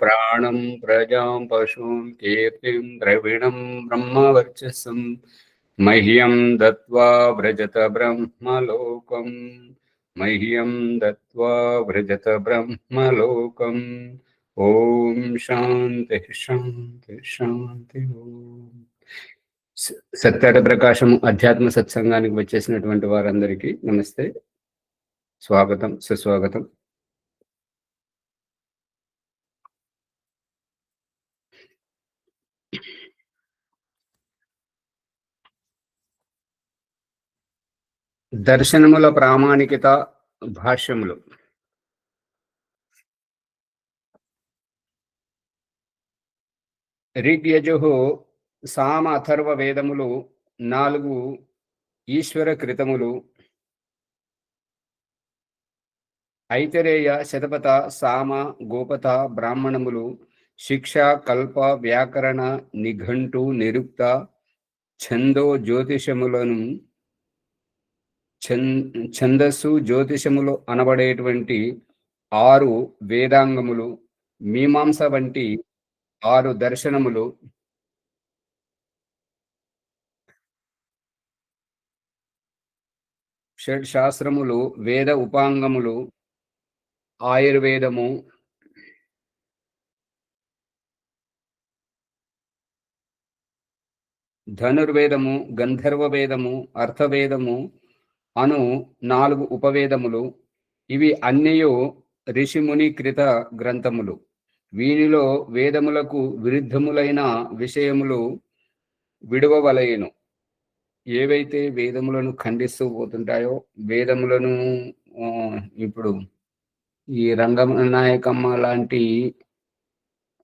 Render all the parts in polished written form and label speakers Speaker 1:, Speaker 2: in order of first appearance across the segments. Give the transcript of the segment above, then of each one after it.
Speaker 1: प्राणं प्रजां पशून् कीर्तिं द्रविणं ब्रह्मवर्चसं मह्यं दत्त्वा व्रजत ब्रह्मलोकम् मह्यं दत्त्वा व्रजत ब्रह्मलोकम् ॐ शान्तिः शान्तिः शान्तिः ఓం. సత్యార్థ ప్రకాశం అధ్యాత్మ సత్సంగానికి వచ్చేసినటువంటి వారందరికీ నమస్తే, స్వాగతం, సుస్వాగతం. దర్శనముల ప్రామాణికత భాష్యములు. ఋగ్యజుః సామ అథర్వ వేదములు 4 ఈశ్వర కృతములు. ఐతరేయ శతపథ సామ గోపథ బ్రాహ్మణములు. శిక్ష కల్ప వ్యాకరణ నిఘంటు నిరుక్త ఛందో జ్యోతిషములను ఛందస్సు జ్యోతిషములు అనబడేటువంటి 6 వేదాంగములు. మీమాంస వంటి 6 దర్శనములు. షడ్శాస్త్రములు, వేద ఉపాంగములు, ఆయుర్వేదము, ధనుర్వేదము, గంధర్వ వేదము, అర్థవేదము అను 4 ఉపవేదములు. ఇవి అన్నియు ఋషిముని కృత గ్రంథములు. వీనిలో వేదములకు విరుద్ధములైన విషయములు విడువవలయను. ఏవైతే వేదములను ఖండిస్తూ పోతుంటాయో, వేదములను ఇప్పుడు ఈ రంగనాయకమ్మ లాంటి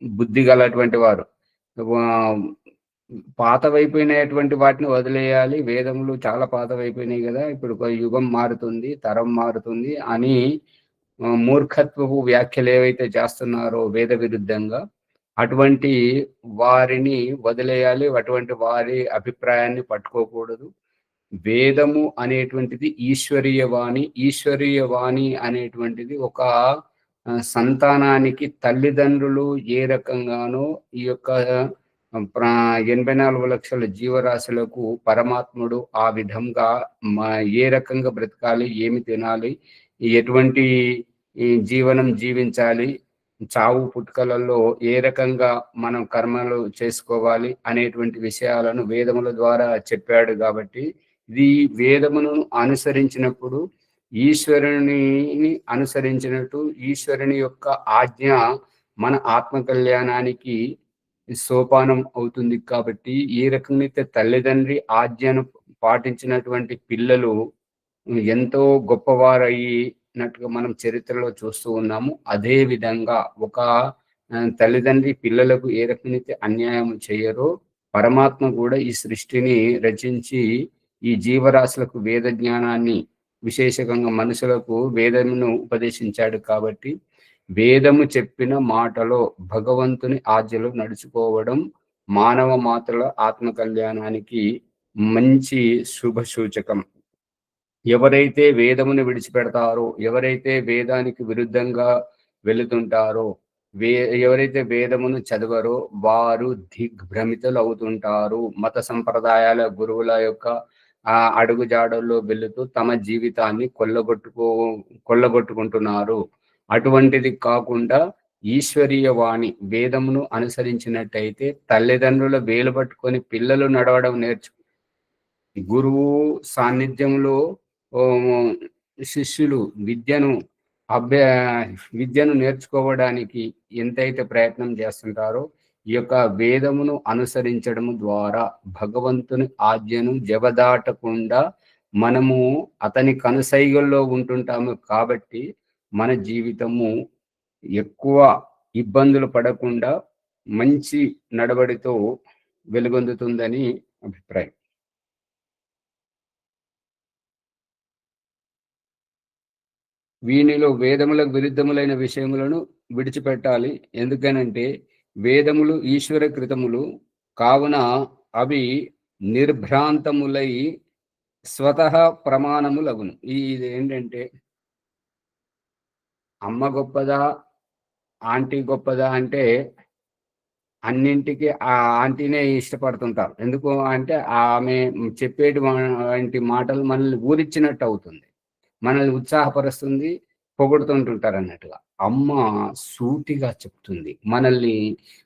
Speaker 1: బుద్ధి గలటువంటి వారు పాతవైపోయినటువంటి వాటిని వదిలేయాలి, వేదములు చాలా పాతవైపోయినాయి కదా, ఇప్పుడు యుగం మారుతుంది, తరం మారుతుంది అని మూర్ఖత్వపు వ్యాఖ్యలు ఏవైతే చేస్తున్నారో వేద విరుద్ధంగా, అటువంటి వారిని వదిలేయాలి, అటువంటి వారి అభిప్రాయాన్ని పట్టుకోకూడదు. వేదము అనేటువంటిది ఈశ్వరీయ వాణి. ఈశ్వరీయ వాణి అనేటువంటిది ఒక సంతానానికి తల్లిదండ్రులు ఏ రకంగానో ఈ యొక్క 84 లక్షల జీవరాశులకు పరమాత్ముడు ఆ విధంగా ఏ రకంగా బ్రతకాలి, ఏమి తినాలి, ఎటువంటి జీవనం జీవించాలి, చావు పుట్టుకలలో ఏ రకంగా మనం కర్మలు చేసుకోవాలి అనేటువంటి విషయాలను వేదముల ద్వారా చెప్పాడు. కాబట్టి ఇది వేదమును అనుసరించినప్పుడు ఈశ్వరుని అనుసరించినట్టు, ఈశ్వరుని యొక్క ఆజ్ఞ మన ఆత్మ కళ్యాణానికి సోపానం అవుతుంది. కాబట్టి ఏ రకంగా అయితే తల్లిదండ్రి ఆజ్ఞను పాటించినటువంటి పిల్లలు ఎంతో గొప్పవారయ్యినట్టుగా మనం చరిత్రలో చూస్తూ ఉన్నాము. అదే విధంగా ఒక తల్లిదండ్రి పిల్లలకు ఏ రకమైతే అన్యాయం చేయరో, పరమాత్మ కూడా ఈ సృష్టిని రచించి ఈ జీవరాశులకు వేద జ్ఞానాన్ని, విశేషంగా మనుషులకు వేదమును ఉపదేశించాడు. కాబట్టి వేదము చెప్పిన మాటలో భగవంతుని ఆజ్ఞలు నడుచుకోవడం మానవ మాతృల ఆత్మ కళ్యాణానికి మంచి శుభ సూచకం. ఎవరైతే వేదమును విడిచిపెడతారో, ఎవరైతే వేదానికి విరుద్ధంగా వెళుతుంటారో, ఎవరైతే వేదమును చదవరో వారు దిగ్భ్రమితులు అవుతుంటారు. మత సంప్రదాయాల గురువుల యొక్క అడుగుజాడల్లో వెళుతూ తమ జీవితాన్ని కొల్లగొట్టుకుంటున్నారు. అటువంటిది కాకుండా ఈశ్వరీయ వాణి వేదమును అనుసరించినట్టయితే తల్లిదండ్రుల వేలు పట్టుకొని పిల్లలు నడవడం గురువు సాన్నిధ్యంలో శిష్యులు విద్యను నేర్చుకోవడానికి ఎంతైతే ప్రయత్నం చేస్తుంటారో, ఈ యొక్క వేదమును అనుసరించడం ద్వారా భగవంతుని ఆజ్ఞను జవదాటకుండా మనము అతని కనుసైగల్లో ఉంటుంటాము. కాబట్టి మన జీవితము ఎక్కువ ఇబ్బందులు పడకుండా మంచి నడవడితో వెలుగొందుతుందని అభిప్రాయం. వీనిలో వేదములకు విరుద్ధములైన విషయములను విడిచిపెట్టాలి. ఎందుకనంటే వేదములు ఈశ్వర కృతములు కావున అవి నిర్భ్రాంతములై స్వతః ప్రమాణములగును. ఇది ఏంటంటే అమ్మ గొప్పదా, ఆంటీ గొప్పదా అంటే అన్నింటికి ఆ ఆంటీనే ఇష్టపడుతుంటారు. ఎందుకు అంటే ఆమె చెప్పేటువంటి మాటలు మనల్ని ఊరిచ్చినట్టు అవుతుంది. మనల్ని ఉత్సాహపరుస్తుంది, పొగుడుతుంటుంటారన్నట్టుగా. అమ్మ సూటిగా చెప్తుంది. మనల్ని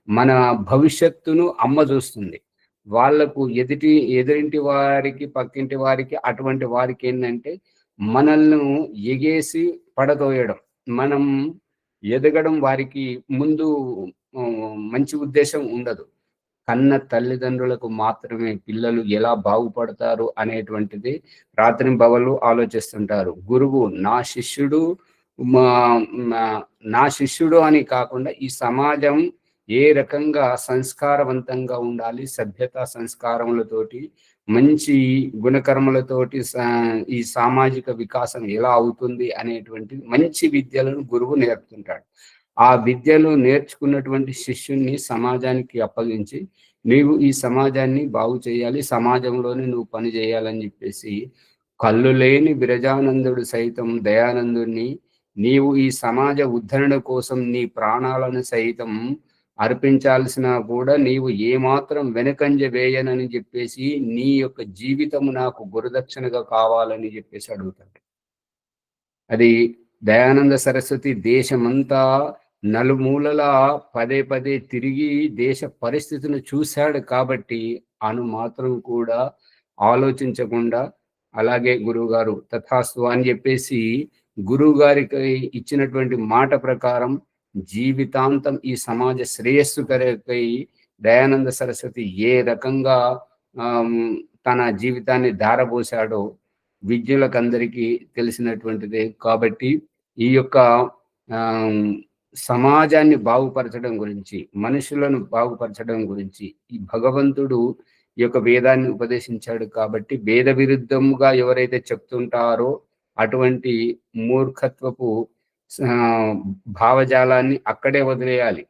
Speaker 1: మన భవిష్యత్తును అమ్మ జూస్తుంది. వాళ్ళకు ఎదురింటి వారికి, పక్కింటి వారికి అటువంటి వారికేందంటే మనల్ని ఎగేసి పడదోయడం. మనం ఎదగడం వారికి ముందు మంచి ఉద్దేశ్యం ఉండదు. కన్న తల్లిదండ్రులకు మాత్రమే పిల్లలు ఎలా బాగుపడతారు అనేటువంటిది రాత్రింబవళ్ళు ఆలోచిస్తుంటారు. గురువు నా శిష్యుడు మా నా శిష్యుడు అని కాకుండా ఈ సమాజం ఏ రకంగా సంస్కారవంతంగా ఉండాలి, సభ్యతా సంస్కారములతోటి, మంచి గుణకర్మలతోటి ఈ సామాజిక వికాసం ఎలా అవుతుంది అనేటువంటి మంచి విద్యలను గురువు నేర్పుతుంటాడు. ఆ విద్యలు నేర్చుకున్నటువంటి శిష్యుణ్ణి సమాజానికి అప్పగించి నీవు ఈ సమాజాన్ని బాగు చేయాలి, సమాజంలోనే నువ్వు పని చేయాలని చెప్పేసి కళ్ళు లేని విరజానందుడు సైతం దయానందుణ్ణి నీవు ఈ సమాజ ఉద్ధరణ కోసం నీ ప్రాణాలను సైతం అర్పించాల్సిన కూడా నీవు ఏమాత్రం వెనకంజ వేయనని చెప్పేసి నీ యొక్క జీవితము నాకు గురుదక్షిణగా కావాలని చెప్పేసి అడుగుతాడు. అది దయానంద సరస్వతి దేశమంతా నలుమూలలా పదే పదే తిరిగి దేశ పరిస్థితిని చూశాడు కాబట్టి అను మాత్రం కూడా ఆలోచించకుండా అలాగే గురువుగారు తథాస్తు అని చెప్పేసి గురువు గారికి ఇచ్చినటువంటి మాట ప్రకారం జీవితాంతం ఈ సమాజ శ్రేయస్సు కొరకై దయానంద సరస్వతి ఏ రకంగా తన జీవితాన్ని ధారపోశాడో విద్యులకందరికీ తెలిసినటువంటిదే. కాబట్టి ఈ యొక్క సమాజాన్ని బాగుపరచడం గురించి, మనుషులను బాగుపరచడం గురించి ఈ భగవంతుడు ఈ యొక్క వేదాన్ని ఉపదేశించాడు. కాబట్టి వేద విరుద్ధముగా ఎవరైతే చెప్తుంటారో అటువంటి మూర్ఖత్వపు భావజాలాన్ని అక్కడే వదిలేయాలి.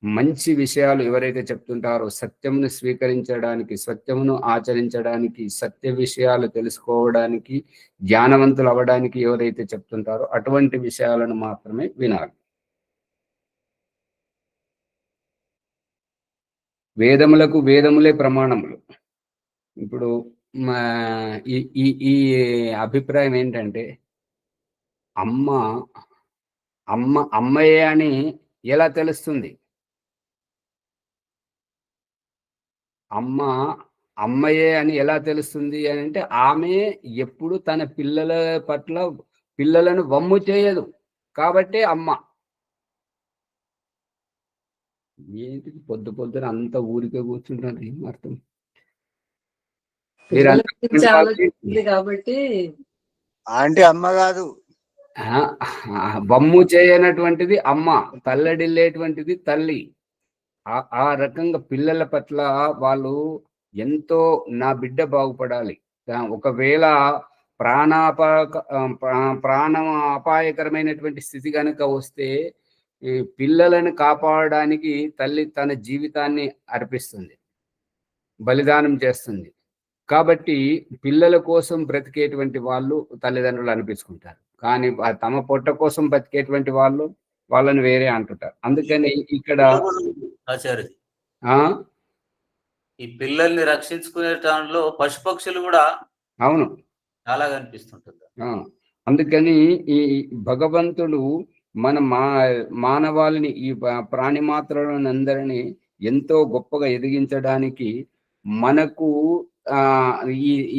Speaker 1: మంచి విషయాలు ఎవరైతే చెప్తుంటారో సత్యమును స్వీకరించడానికి, సత్యమును ఆచరించడానికి, సత్య విషయాలు తెలుసుకోవడానికి, జ్ఞానవంతులు అవ్వడానికి ఎవరైతే చెప్తుంటారో అటువంటి విషయాలను మాత్రమే వినాలి. వేదములకు వేదములే ప్రమాణములు. ఇప్పుడు ఈ ఈ ఈ అభిప్రాయం ఏంటంటే అమ్మ అమ్మ అమ్మయే అని ఎలా తెలుస్తుంది? అమ్మ అమ్మయే అని ఎలా తెలుస్తుంది అని అంటే ఆమె ఎప్పుడు తన పిల్లల పట్ల పిల్లలను వమ్ము చేయదు కాబట్టి అమ్మ. ఏంటిది పొద్దున అంత ఊరికే కూర్చుంటారు ఏం అర్థం?
Speaker 2: కాబట్టి ఆంటీ అమ్మ కాదు,
Speaker 1: వమ్ము చేయనటువంటిది అమ్మ, తల్లడిల్లేటువంటిది తల్లి. ఆ రకంగా పిల్లల పట్ల వాళ్ళు ఎంతో నా బిడ్డ బాగుపడాలి. ఒకవేళ ప్రాణం అపాయకరమైనటువంటి స్థితి కనుక వస్తే ఈ పిల్లలను కాపాడడానికి తల్లి తన జీవితాన్ని అర్పిస్తుంది, బలిదానం చేస్తుంది. కాబట్టి పిల్లల కోసం బ్రతికేటువంటి వాళ్ళు తల్లిదండ్రులు అనిపించుకుంటారు. కానీ తమ పొట్ట కోసం బతికేటువంటి వాళ్ళు వాళ్ళని వేరే అంటుంటారు. అందుకని ఇక్కడ
Speaker 3: ఈ పిల్లల్ని రక్షించుకునే దాంట్లో పశుపక్షులు కూడా
Speaker 1: అవును
Speaker 3: చాలా కనిపిస్తుంటుంది.
Speaker 1: అందుకని ఈ భగవంతుడు మన మానవాళిని ఈ ప్రాణి మాత్రలను అందరినీ ఎంతో గొప్పగా ఎదిగించడానికి మనకు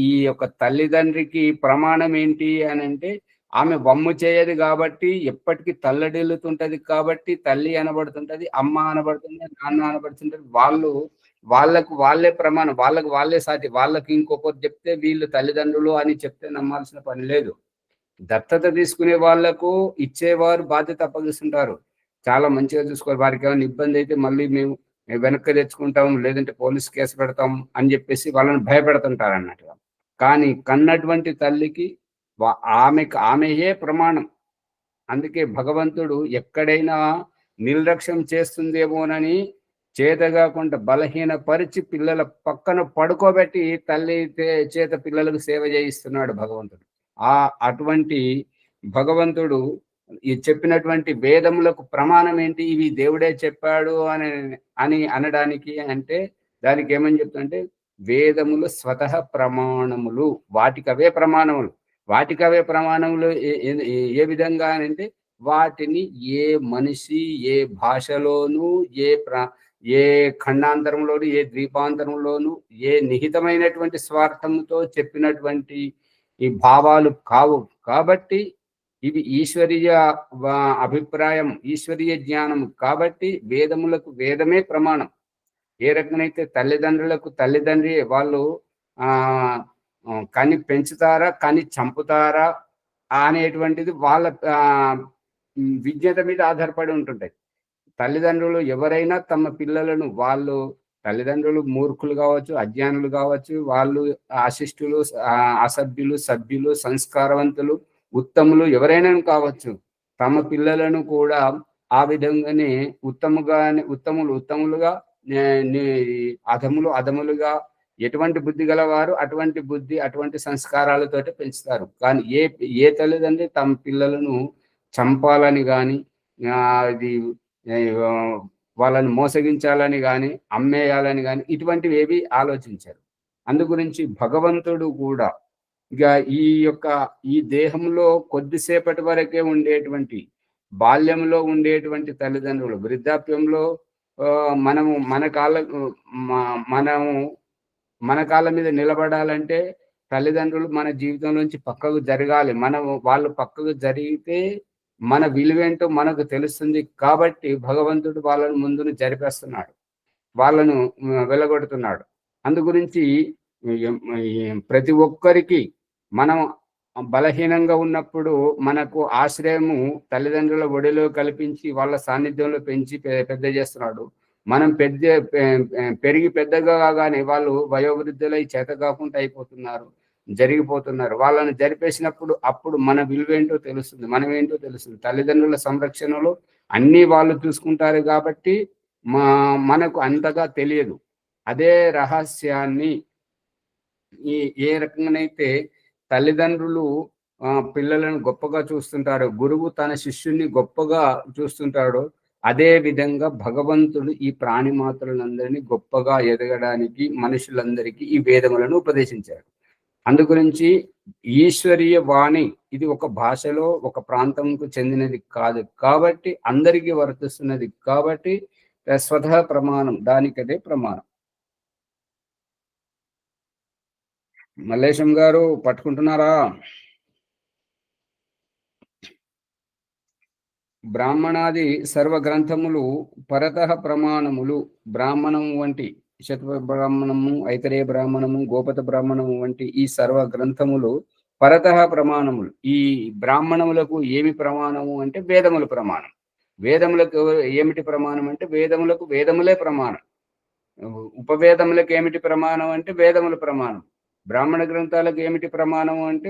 Speaker 1: ఈ యొక్క తల్లిదండ్రికి ప్రమాణం ఏంటి అని అంటే ఆమె వమ్ము చేయదు కాబట్టి ఎప్పటికీ తల్లడిల్లుతుంటది కాబట్టి తల్లి అనబడుతుంటది, అమ్మ అనబడుతుంది, నాన్న అనబడుతుంటది. వాళ్ళకు వాళ్ళే ప్రమాణం, వాళ్ళకు వాళ్ళే సాటి. వాళ్ళకి ఇంకొకరు చెప్తే వీళ్ళు తల్లిదండ్రులు అని చెప్తే నమ్మాల్సిన పని లేదు. దత్తత తీసుకునే వాళ్లకు ఇచ్చేవారు బాధ్యత అప్పగిస్తుంటారు. చాలా మంచిగా చూసుకోవాలి. వారికి ఏమైనా ఇబ్బంది అయితే మళ్ళీ మేము వెనక్కి తెచ్చుకుంటాం, లేదంటే పోలీస్ కేసు పెడతాం అని చెప్పేసి వాళ్ళని భయపెడుతుంటారు అన్నట్టుగా. కానీ కన్నటువంటి తల్లికి ఆమెయే ప్రమాణం. అందుకే భగవంతుడు ఎక్కడైనా నిర్లక్ష్యం చేస్తుందేమోనని చేతగాకుండా బలహీనపరిచి పిల్లల పక్కన పడుకోబెట్టి తల్లి చేత పిల్లలకు సేవ చేయిస్తున్నాడు భగవంతుడు. అటువంటి భగవంతుడు ఈ చెప్పినటువంటి వేదములకు ప్రమాణం ఏంటి, ఇవి దేవుడే చెప్పాడు అని అని అనడానికి అంటే దానికి ఏమని చెప్తుంటే వేదములు స్వతః ప్రమాణములు, వాటికవే ప్రమాణములు. వాటికవే ప్రమాణములు ఏ విధంగా అంటే వాటిని ఏ మనిషి ఏ భాషలోనూ ఏ ఖండాంతరంలోను ఏ ద్వీపాంతరంలోను ఏ నిహితమైనటువంటి స్వార్థంతో చెప్పినటువంటి ఈ భావాలు కావు. కాబట్టి ఇవి ఈశ్వరీయ అభిప్రాయం, ఈశ్వరీయ జ్ఞానం. కాబట్టి వేదములకు వేదమే ప్రమాణం. ఏ రకంగానైతే తల్లిదండ్రులకు తల్లిదండ్రి వాళ్ళు కని పెంచుతారా కని చంపుతారా అనేటువంటిది వాళ్ళ విజ్ఞత మీద ఆధారపడి ఉంటుంటాయి. తల్లిదండ్రులు ఎవరైనా తమ పిల్లలను వాళ్ళు తల్లిదండ్రులు మూర్ఖులు కావచ్చు, అజ్ఞానులు కావచ్చు, వాళ్ళు అశిష్టులు, అసభ్యులు, సభ్యులు, సంస్కారవంతులు, ఉత్తములు ఎవరైనా కావచ్చు, తమ పిల్లలను కూడా ఆ విధంగానే ఉత్తములుగా అధములుగా ఎటువంటి బుద్ధి గలవారు అటువంటి బుద్ధి అటువంటి సంస్కారాలతోటి పెంచుతారు. కానీ ఏ తల్లిదండ్రి తమ పిల్లలను చంపాలని కానీ అది వాళ్ళని మోసగించాలని కానీ అమ్మేయాలని కానీ ఇటువంటివి ఏవి ఆలోచించారు. అందు గురించి భగవంతుడు కూడా ఇక ఈ దేహంలో కొద్దిసేపటి వరకే ఉండేటువంటి బాల్యంలో ఉండేటువంటి తల్లిదండ్రులు వృద్ధాప్యంలో మనము మన కాళ్ళ మీద నిలబడాలంటే తల్లిదండ్రులు మన జీవితంలోంచి పక్కకు జరగాలి. వాళ్ళు పక్కకు జరిగితే మన విలువేంటో మనకు తెలుస్తుంది. కాబట్టి భగవంతుడు వాళ్ళను ముందును జరిపేస్తున్నాడు, వాళ్ళను వెళ్ళగొడుతున్నాడు. అందు గురించి ప్రతి ఒక్కరికి మనం బలహీనంగా ఉన్నప్పుడు మనకు ఆశ్రయము తల్లిదండ్రుల ఒడిలో కల్పించి వాళ్ళ సాన్నిధ్యంలో పెంచి పెద్ద చేస్తున్నాడు. మనం పెరిగి పెద్దగా కాగానే వాళ్ళు వయోవృద్ధులై చేత కాకుండా జరిగిపోతున్నారు. వాళ్ళని జరిపేసినప్పుడు అప్పుడు మన విలువేంటో తెలుస్తుంది, మనం ఏంటో తెలుస్తుంది. తల్లిదండ్రుల సంరక్షణలో అన్నీ వాళ్ళు చూసుకుంటారు కాబట్టి మనకు అంతగా తెలియదు. అదే రహస్యాన్ని ఏ రకంగానైతే తల్లిదండ్రులు పిల్లలను గొప్పగా చూస్తుంటారో, గురువు తన శిష్యుని గొప్పగా చూస్తుంటాడో, అదే విధంగా భగవంతుడు ఈ ప్రాణి మాత్రులందరినీ గొప్పగా ఎదగడానికి మనుషులందరికీ ఈ వేదములను ఉపదేశించాడు. అందుగురించి ఈశ్వరీయ వాణి ఇది ఒక భాషలో ఒక ప్రాంతంకు చెందినది కాదు, కాబట్టి అందరికీ వర్తిస్తున్నది. కాబట్టి స్వతః ప్రమాణం, దానికదే ప్రమాణం. మల్లేశం గారు పట్టుకుంటున్నారా? బ్రాహ్మణాది సర్వ గ్రంథములు పరతః ప్రమాణములు. బ్రాహ్మణం వంటి శతప బ్రాహ్మణము, ఐతరేయ బ్రాహ్మణము, గోపత బ్రాహ్మణము వంటి ఈ సర్వ గ్రంథములు పరతః ప్రమాణములు. ఈ బ్రాహ్మణములకు ఏమి ప్రమాణము అంటే వేదముల ప్రమాణం. వేదములకు ఏమిటి ప్రమాణం అంటే వేదములే ప్రమాణం. ఉపవేదములకు ఏమిటి ప్రమాణం అంటే వేదముల ప్రమాణం. బ్రాహ్మణ గ్రంథాలకు ఏమిటి ప్రమాణం అంటే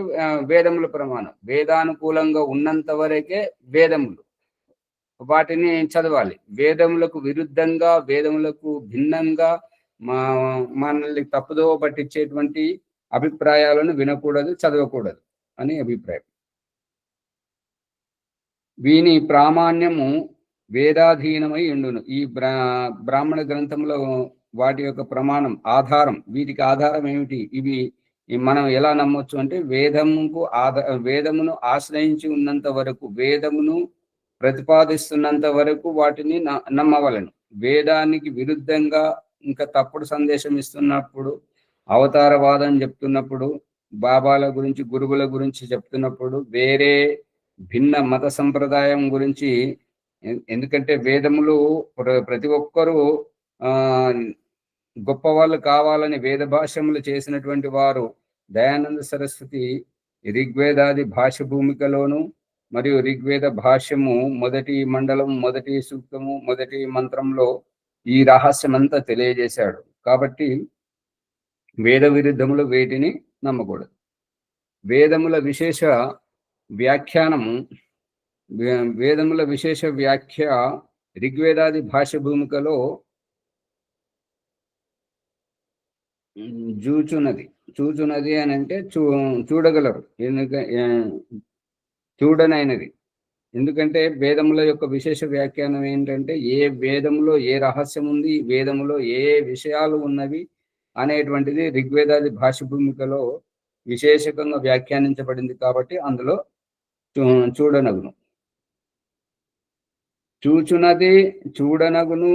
Speaker 1: వేదముల ప్రమాణం. వేదానుకూలంగా ఉన్నంత వరకే వేదములు, వాటిని చదవాలి. వేదములకు విరుద్ధంగా, వేదములకు భిన్నంగా మనల్ని తప్పుదోవ పట్టించేటువంటి అభిప్రాయాలను వినకూడదు, చదవకూడదు అని అభిప్రాయం. వీని ప్రామాణ్యము వేదాధీనమై ఉండును. ఈ బ్రాహ్మణ గ్రంథంలో వాటి యొక్క ప్రమాణం ఆధారం, వీటికి ఆధారం ఏమిటి, ఇవి మనం ఎలా నమ్మొచ్చు అంటే వేదమును ఆశ్రయించి ఉన్నంత వరకు, వేదమును ప్రతిపాదిస్తున్నంత వరకు వాటిని నమ్మవలను. వేదానికి విరుద్ధంగా ఇంకా తప్పుడు సందేశం ఇస్తున్నప్పుడు, అవతారవాదం చెప్తున్నప్పుడు, బాబాల గురించి గురువుల గురించి చెప్తున్నప్పుడు, వేరే భిన్న మత సంప్రదాయం గురించి, ఎందుకంటే వేదములు ప్రతి ఒక్కరూ గొప్ప వాళ్ళు కావాలని వేద భాష్యములు చేసినటువంటి వారు దయానంద సరస్వతి ఋగ్వేదాది భాష్య భూమికలోను మరియు ఋగ్వేద భాష్యము మొదటి మండలం, మొదటి సూక్తము, మొదటి మంత్రంలో ఈ రహస్యమంతా తెలియజేశాడు. కాబట్టి వేద విరుద్ధములు వేటిని నమ్మకూడదు. వేదముల విశేష వ్యాఖ్య ఋగ్వేదాది భాష్య భూమికలో చూచునది అని అంటే చూడగలరు, చూడనైనది. ఎందుకంటే వేదముల యొక్క విశేష వ్యాఖ్యానం ఏంటంటే ఏ వేదంలో ఏ రహస్యం ఉంది, వేదములో ఏ విషయాలు ఉన్నవి అనేటువంటిది ఋగ్వేదాది భాష భూమికలో విశేషకంగా వ్యాఖ్యానించబడింది కాబట్టి అందులో చూడనగును. చూచునది చూడనగును,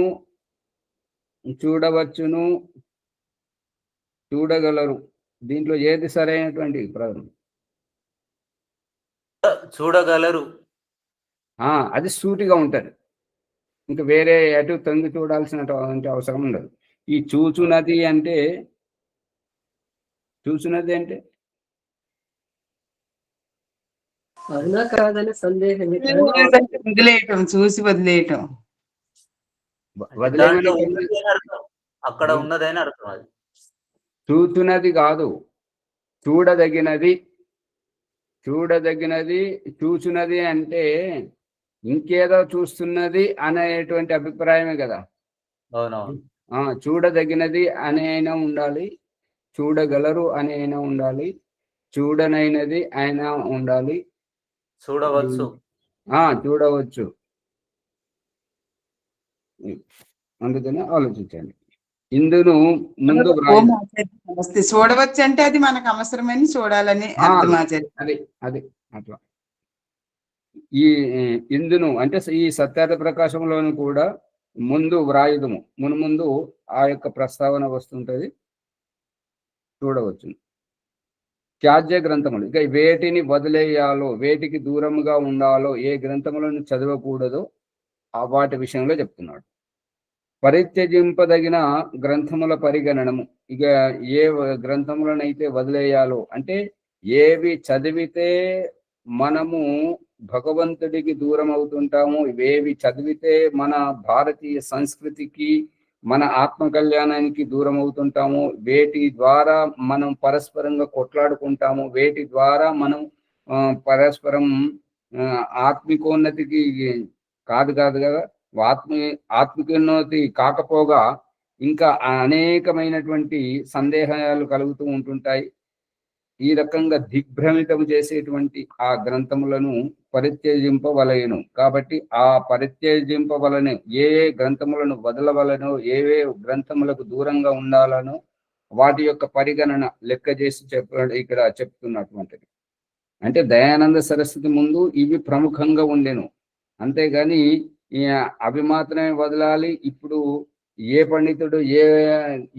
Speaker 1: చూడవచ్చును, చూడగలరు. దీంట్లో ఏది సరైనటువంటి ప్రధానం?
Speaker 3: చూడగలరు.
Speaker 1: అది సూటిగా ఉంటది. ఇంకా వేరే అటు తొంగి చూడాల్సినటువంటి అవసరం ఉండదు. ఈ చూచునది అంటే
Speaker 4: అవునా కాదని సందేహం
Speaker 2: వదిలేయటం, చూసి వదిలేయటం.
Speaker 3: అక్కడ ఉన్నదని అర్థం. అది
Speaker 1: చూచునది కాదు, చూడదగినది. చూచునది అంటే ఇంకేదో చూస్తున్నది అనేటువంటి అభిప్రాయమే కదా.
Speaker 3: అవునవును.
Speaker 1: చూడదగినది అని అయినా ఉండాలి, చూడగలరు అని అయినా ఉండాలి, చూడనైనది అయినా ఉండాలి,
Speaker 3: చూడవచ్చు.
Speaker 1: చూడవచ్చు. అందుకని ఆలోచించండి. ఇందును ముందు
Speaker 2: చూడవచ్చు అంటే అది మనకు అవసరమని చూడాలని అర్థం.
Speaker 1: అది అట్లా. ఈ ఇందును అంటే ఈ సత్యార్థ ప్రకాశంలోను కూడా ముందు వ్రాయుధము ముందు ఆ యొక్క ప్రస్తావన వస్తుంటది, చూడవచ్చు. త్యాజ్య గ్రంథములు, ఇక వేటిని వదిలేయాలో, వేటికి దూరముగా ఉండాలో, ఏ గ్రంథములను చదవకూడదో వాటి విషయంలో చెప్తున్నాడు. పరిత్యజింపదగిన గ్రంథముల పరిగణనము, ఇక ఏ గ్రంథములనైతే వదిలేయాలో అంటే ఏవి చదివితే మనము భగవంతుడికి దూరం అవుతుంటాము, ఇవేవి చదివితే మన భారతీయ సంస్కృతికి మన ఆత్మ కళ్యాణానికి దూరం అవుతుంటాము, వేటి ద్వారా మనం పరస్పరంగా కొట్లాడుకుంటాము, వేటి ద్వారా మనం పరస్పరం ఆత్మికోన్నతికి కాదు కదా, ఆత్మికోన్నతి కాకపోగా ఇంకా అనేకమైనటువంటి సందేహాలు కలుగుతూ ఉంటుంటాయి. ఈ రకంగా దిగ్భ్రమితం చేసేటువంటి ఆ గ్రంథములను పరిత్యజింపవలయను. కాబట్టి ఆ పరిత్యజింపవలను, ఏ గ్రంథములను వదలవలనో, ఏ గ్రంథములకు దూరంగా ఉండాలనో వాటి యొక్క పరిగణన లెక్క చేసి ఇక్కడ చెప్తున్నటువంటిది. అంటే దయానంద సరస్వతి ముందు ఇవి ప్రముఖంగా ఉండెను, అంతేగాని అవి మాత్రమే వదలాలి. ఇప్పుడు ఏ పండితుడు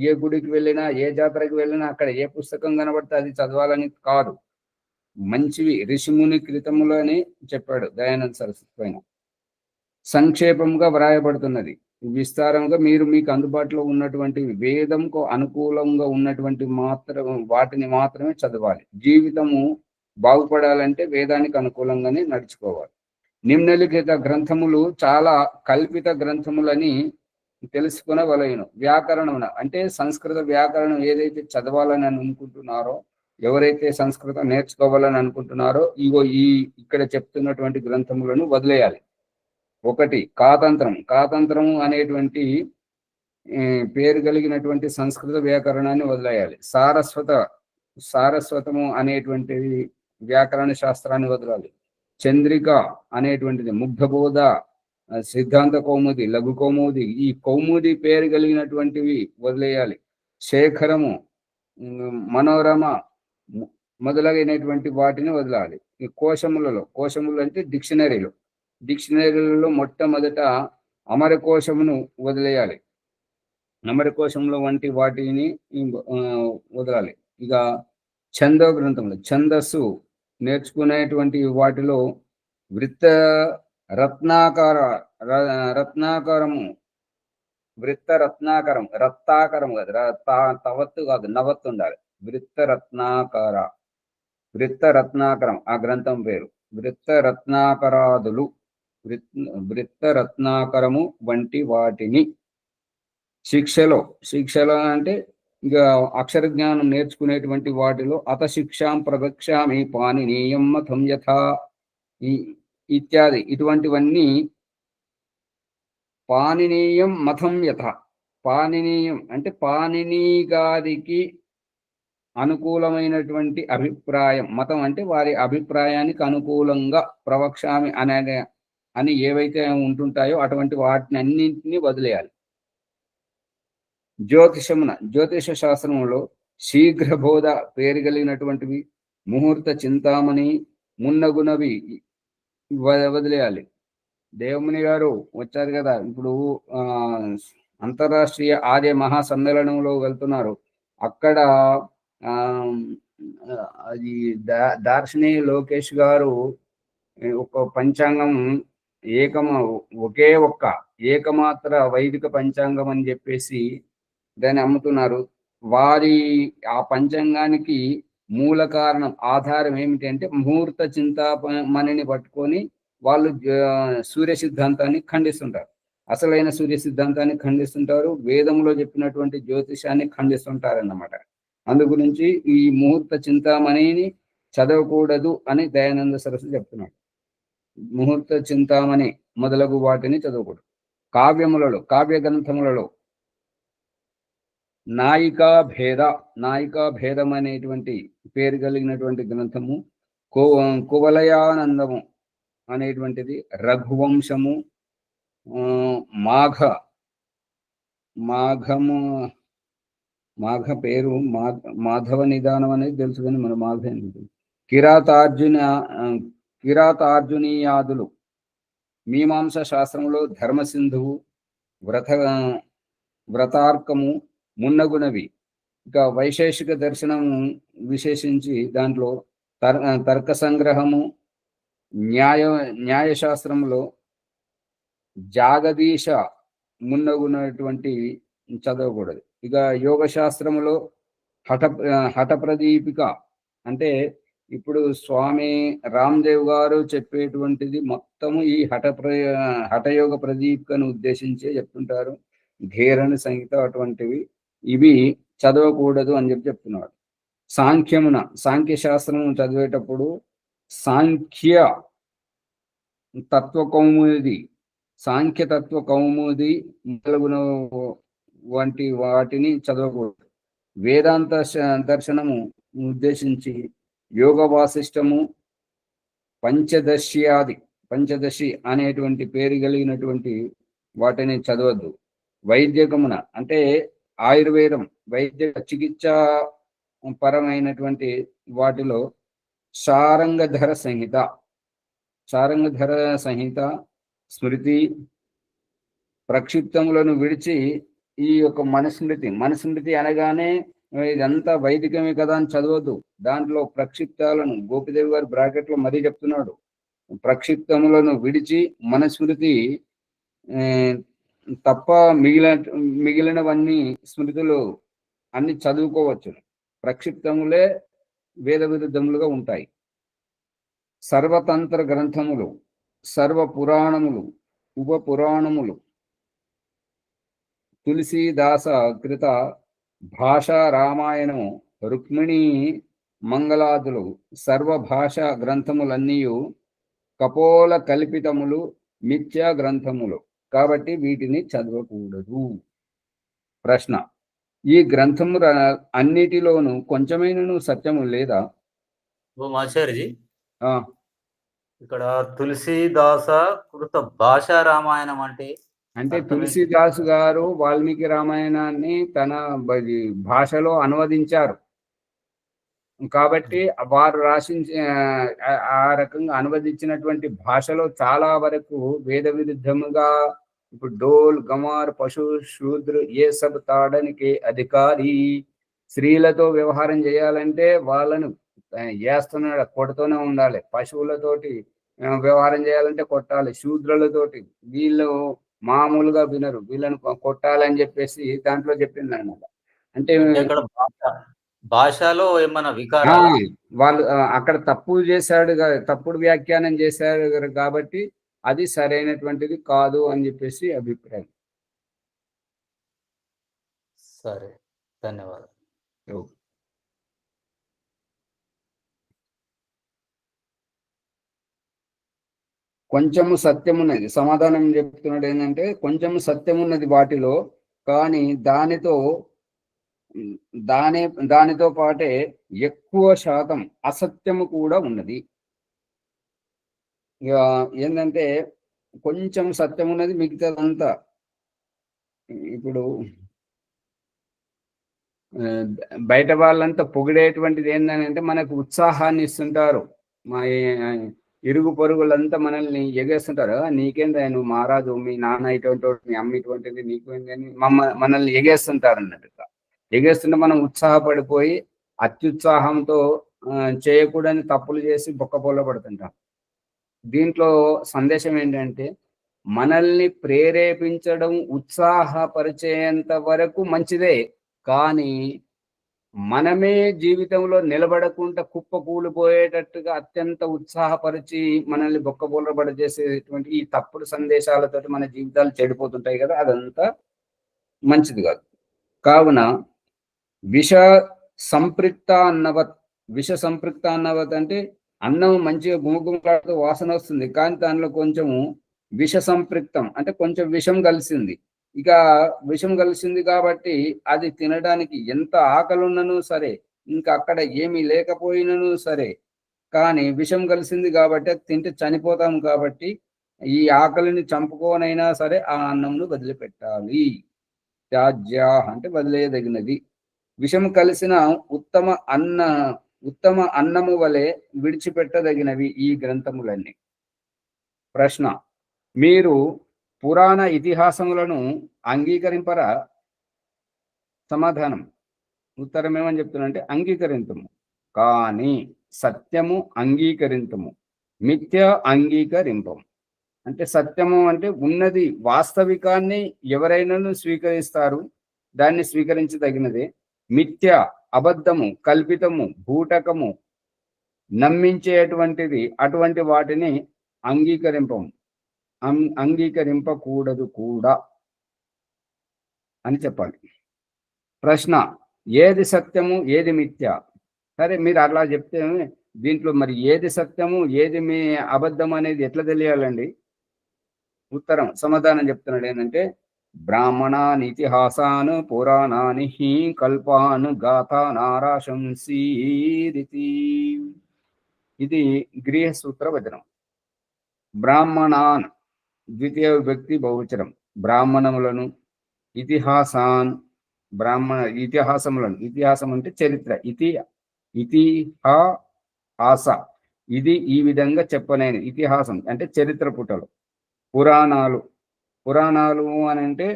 Speaker 1: ఏ గుడికి వెళ్ళినా, ఏ జాతరకి వెళ్ళినా అక్కడ ఏ పుస్తకం కనబడితే అది చదవాలని కాదు. మంచివి ఋషిముని కృతములని చెప్పాడు దయానంద సరస్వతి పైన. సంక్షేపంగా వ్రాయబడుతున్నది, విస్తారంగా మీకు అందుబాటులో ఉన్నటువంటి వేదంకు అనుకూలంగా ఉన్నటువంటి వాటిని మాత్రమే చదవాలి. జీవితము బాగుపడాలంటే వేదానికి అనుకూలంగానే నడుచుకోవాలి. నిమ్నలిఖిత గ్రంథములు చాలా కల్పిత గ్రంథములని తెలుసుకునవలయను. వ్యాకరణం అంటే సంస్కృత వ్యాకరణం ఏదైతే చదవాలని అనుకుంటున్నారో, ఎవరైతే సంస్కృతం నేర్చుకోవాలని అనుకుంటున్నారో ఇక్కడ చెప్తున్నటువంటి గ్రంథములను వదిలేయాలి. ఒకటి కాతంత్రము అనేటువంటి పేరు కలిగినటువంటి సంస్కృత వ్యాకరణాన్ని వదిలేయాలి. సారస్వతము అనేటువంటి వ్యాకరణ శాస్త్రాన్ని వదలాలి. చంద్రిక అనేటువంటిది, ముగ్ధబోధ, సిద్ధాంత కౌముది, లఘు కౌముది, ఈ కౌముది పేరు కలిగినటువంటివి వదిలేయాలి. శేఖరము, మనోరమ మొదలైనటువంటి వాటిని వదలాలి. ఈ కోశములు అంటే డిక్షనరీలలో మొట్టమొదట అమరకోశమును వదిలేయాలి. అమరకోశంలో వంటి వాటిని వదలాలి. ఇక ఛందో గ్రంథములు, ఛందస్సు నేర్చుకునేటువంటి వాటిలో వృత్త రత్నాకరము రత్తాకరం కాదు, తవత్తు కాదు, నవత్తు ఉండాలి. వృత్తరత్నాకరం ఆ గ్రంథం పేరు. వృత్తరత్నాకరాదులు, వృత్తరత్నాకరము వంటి వాటిని శిక్షలో అంటే ఇక అక్షర జ్ఞానం నేర్చుకునేటువంటి వాటిలో అత శిక్షాం ప్రవక్ష్యామి పాణినీయం మతం యథా ఇత్యాది ఇటువంటివన్నీ. పాణినీయం మతం యథ, పాణినీయం అంటే పాణిని గారికి అనుకూలమైనటువంటి అభిప్రాయం, మతం అంటే వారి అభిప్రాయానికి అనుకూలంగా ప్రవక్ష్యామి అని ఏవైతే ఉంటుంటాయో అటువంటి వాటిని అన్నింటినీ వదిలేయాలి. జ్యోతిష శాస్త్రంలో శీఘ్రబోధ పేరు కలిగినటువంటివి, ముహూర్త చింతామణి మున్నగునవి వదిలేయాలి. దేవముని గారు వచ్చారు కదా, ఇప్పుడు అంతర్రాష్ట్రీయ ఆర్య మహాసమ్మేళనంలో వెళ్తున్నారు. అక్కడ అది దార్శని లోకేష్ గారు ఒక పంచాంగం ఒకే ఒక్క ఏకమాత్ర వైదిక పంచాంగం అని చెప్పేసి దాన్ని అమ్ముతున్నారు. వారి ఆ పంచాంగానికి మూల కారణం ఆధారం ఏమిటి అంటే ముహూర్త చింతామణిని పట్టుకొని వాళ్ళు సూర్య సిద్ధాంతాన్ని ఖండిస్తుంటారు. అసలైన సూర్య సిద్ధాంతాన్ని ఖండిస్తుంటారు, వేదంలో చెప్పినటువంటి జ్యోతిషాన్ని ఖండిస్తుంటారు అన్నమాట. అందు గురించి ఈ ముహూర్త చింతామణిని చదవకూడదు అని దయానంద సరస్వతి చెప్తున్నాడు. ముహూర్త చింతామణి మొదలగు వాటిని చదవకూడదు. కావ్య గ్రంథములలో నాయికా భేదం అనేటువంటి పేరు కలిగినటువంటి గ్రంథము, కువలయానందము అనేటువంటిది, రఘువంశము, మాఘ పేరు మాధవ నిదానం అనేది తెలుసు, కానీ మన మాఘ కిరాతార్జునీయాదులు, మీమాంస శాస్త్రంలో ధర్మసింధువు, వ్రతార్కము మున్నగునవి. ఇక వైశేషిక దర్శనము విశేషించి దాంట్లో తర్క సంగ్రహము, న్యాయశాస్త్రంలో జాగదీశ మున్నగునటువంటి చదవకూడదు. ఇక యోగ శాస్త్రములో హఠప్రదీపిక, అంటే ఇప్పుడు స్వామి రామ్దేవ్ గారు చెప్పేటువంటిది మొత్తము ఈ హఠయోగ ప్రదీపికను ఉద్దేశించే చెప్తుంటారు. ధీరణ సంహిత అటువంటివి ఇవి చదవకూడదు అని చెప్తున్నాడు. సాంఖ్య శాస్త్రం చదివేటప్పుడు సాంఖ్య తత్వ కౌముది మొదలగున వంటి వాటిని చదవకూడదు. వేదాంత దర్శనము ఉద్దేశించి యోగ వాసిష్టము, పంచదశి అనేటువంటి పేరు కలిగినటువంటి వాటిని చదవద్దు. వైద్యకమున అంటే ఆయుర్వేదం, వైద్య చికిత్సా పరమైనటువంటి వాటిలో సారంగధర సంహిత, స్మృతి, ప్రక్షిప్తములను విడిచి ఈ యొక్క మనుస్మృతి అనగానే ఇదంతా వైదికమే కదా అని చదవద్దు. దాంట్లో ప్రక్షిప్తాలను గోపిదేవి గారు బ్రాకెట్లో మరీ చెప్తున్నాడు. ప్రక్షిప్తములను విడిచి మనుస్మృతి తప్ప మిగిలినవన్నీ స్మృతులు అన్ని చదువుకోవచ్చు. ప్రక్షిప్తములే వేద విరుద్ధములుగా ఉంటాయి. సర్వతంత్ర గ్రంథములు, సర్వ పురాణములు, ఉప పురాణములు, తులసీదాస కృత భాషా రామాయణము, రుక్మిణీ మంగళాదులు, సర్వభాషా గ్రంథములన్నీ కపోల కల్పితములు, మిథ్యా గ్రంథములు కాబట్టి వీటిని చదవకూడదు. ప్రశ్న: ఈ గ్రంథము అన్నిటిలోనూ కొంచెమైనను సత్యము లేదా?
Speaker 3: ఆచార్యజీ, ఇక్కడ తులసీదాస కృత భాషా రామాయణం అంటే
Speaker 1: తులసీదాసు గారు వాల్మీకి రామాయణాన్ని తన భాషలో అనువదించారు కాబట్టి వారు ఆ రకంగా అనువదించినటువంటి భాషలో చాలా వరకు వేద విరుద్ధముగా, ఇప్పుడు డోల్ గమార్ పశు శూద్ర ఏ సబ్ తాడనికి అధికారి, స్త్రీలతో వ్యవహారం చేయాలంటే వాళ్ళను చేస్తున్నాడు, కొడుతూనే ఉండాలి. పశువులతోటి వ్యవహారం చేయాలంటే కొట్టాలి. శూద్రులతోటి వీళ్ళు మామూలుగా వినరు, వీళ్ళను కొట్టాలని చెప్పేసి దాంట్లో చెప్పింది అనమాట. అంటే
Speaker 3: భాషలో ఏమన్నా వికారాలు
Speaker 1: వాళ్ళు అక్కడ తప్పుడు వ్యాఖ్యానం చేశాడు కాబట్టి అది సరైనటువంటిది కాదు అని చెప్పేసి అభిప్రాయం.
Speaker 3: సరే, ధన్యవాదాలు.
Speaker 1: కొంచెము సత్యం ఉన్నది, సమాధానం చెప్తున్నాడు ఏంటంటే కొంచెము సత్యం ఉన్నది వాటిలో, కానీ దానితో పాటే ఎక్కువ శాతం అసత్యము కూడా ఉన్నది. ఇక ఏంటంటే కొంచెం సత్యం ఉన్నది, మిగతాదంతా ఇప్పుడు బయట వాళ్ళంతా పొగిడేటువంటిది ఏంటంటే మనకు ఉత్సాహాన్ని ఇస్తుంటారు. మా ఇరుగు పొరుగులంతా మనల్ని ఎగేస్తుంటారు. నీకేందా నువ్వు మహారాజు, మీ నాన్న ఇటువంటి వాడు, మీ అమ్మ ఇటువంటిది, నీకు ఏంటని మనల్ని ఎగేస్తుంటారు అన్నట్టుగా. ఎగేస్తుంటే మనం ఉత్సాహపడిపోయి అత్యుత్సాహంతో చేయకూడని తప్పులు చేసి బొక్కబోల పడుతుంటాం. దీంట్లో సందేశం ఏంటంటే మనల్ని ప్రేరేపించడం, ఉత్సాహపరిచేంత వరకు మంచిదే, కానీ మనమే జీవితంలో నిలబడకుండా కుప్పకూలిపోయేటట్టుగా అత్యంత ఉత్సాహపరిచి మనల్ని బొక్కబోలబడ చేసేటువంటి ఈ తప్పుడు సందేశాలతోటి మన జీవితాలు చెడిపోతుంటాయి కదా, అదంతా మంచిది కాదు. కావున విష సంపృక్త అన్నవత్, విష సంపృక్త అన్నవత్ అంటే అన్నం మంచిగా గుమగుమలాడుతూ వాసన వస్తుంది, కానీ దానిలో కొంచెము విష సంపృక్తం అంటే కొంచెం విషం కలిసింది. ఇక విషం కలిసింది కాబట్టి అది తినడానికి ఎంత ఆకలి ఉన్నను సరే, ఇంకా అక్కడ ఏమీ లేకపోయినను సరే, కానీ విషం కలిసింది కాబట్టి అది తింటే చనిపోతాం కాబట్టి ఈ ఆకలిని చంపుకోనైనా సరే ఆ అన్నంను వదిలిపెట్టాలి. త్యాజ్య అంటే వదిలేయదగినది. విషం కలిసిన ఉత్తమ అన్నము వలె విడిచిపెట్టదగినవి ఈ గ్రంథములన్నీ. ప్రశ్న: మీరు పురాణ ఇతిహాసములను అంగీకరింపరా? సమాధానం: ఉత్తరం ఏమని చెప్తున్నంటే అంగీకరించము, కానీ సత్యము అంగీకరించము, మిథ్య అంగీకరింపము. అంటే సత్యము అంటే ఉన్నది, వాస్తవికాన్ని ఎవరైనాను స్వీకరిస్తారు, దాన్ని స్వీకరించదగినదే. మిథ్య అబద్ధము, కల్పితము, బూటకము, నమ్మించేటువంటిది, అటువంటి వాటిని అంగీకరింపకూడదు కూడా అని చెప్పాలి. ప్రశ్న: ఏది సత్యము, ఏది మిథ్య? సరే, మీరు అట్లా చెప్తే దీంట్లో మరి ఏది సత్యము, ఏది మీ అబద్ధం అనేది ఎట్లా తెలియాలండి? ఉత్తరం సమాధానం చెప్తున్నాడు ఏంటంటే బ్రాహ్మణాని ఇతిహాసాన్ పురాణాని హి కల్పాన్ గాథానారాశంసీరితి. ఇది గృహ సూత్ర వచనం. బ్రాహ్మణాన్ ద్వితీయ విభక్తి బహువచనం, బ్రాహ్మణములను, ఇతిహాసాన్ ఇతిహాసములను, ఇతిహాసం అంటే చరిత్ర, ఇతిహాస ఇది ఈ విధంగా చెప్పలేని ఇతిహాసం అంటే చరిత్ర పుటలు. పురాణాలు అని అంటే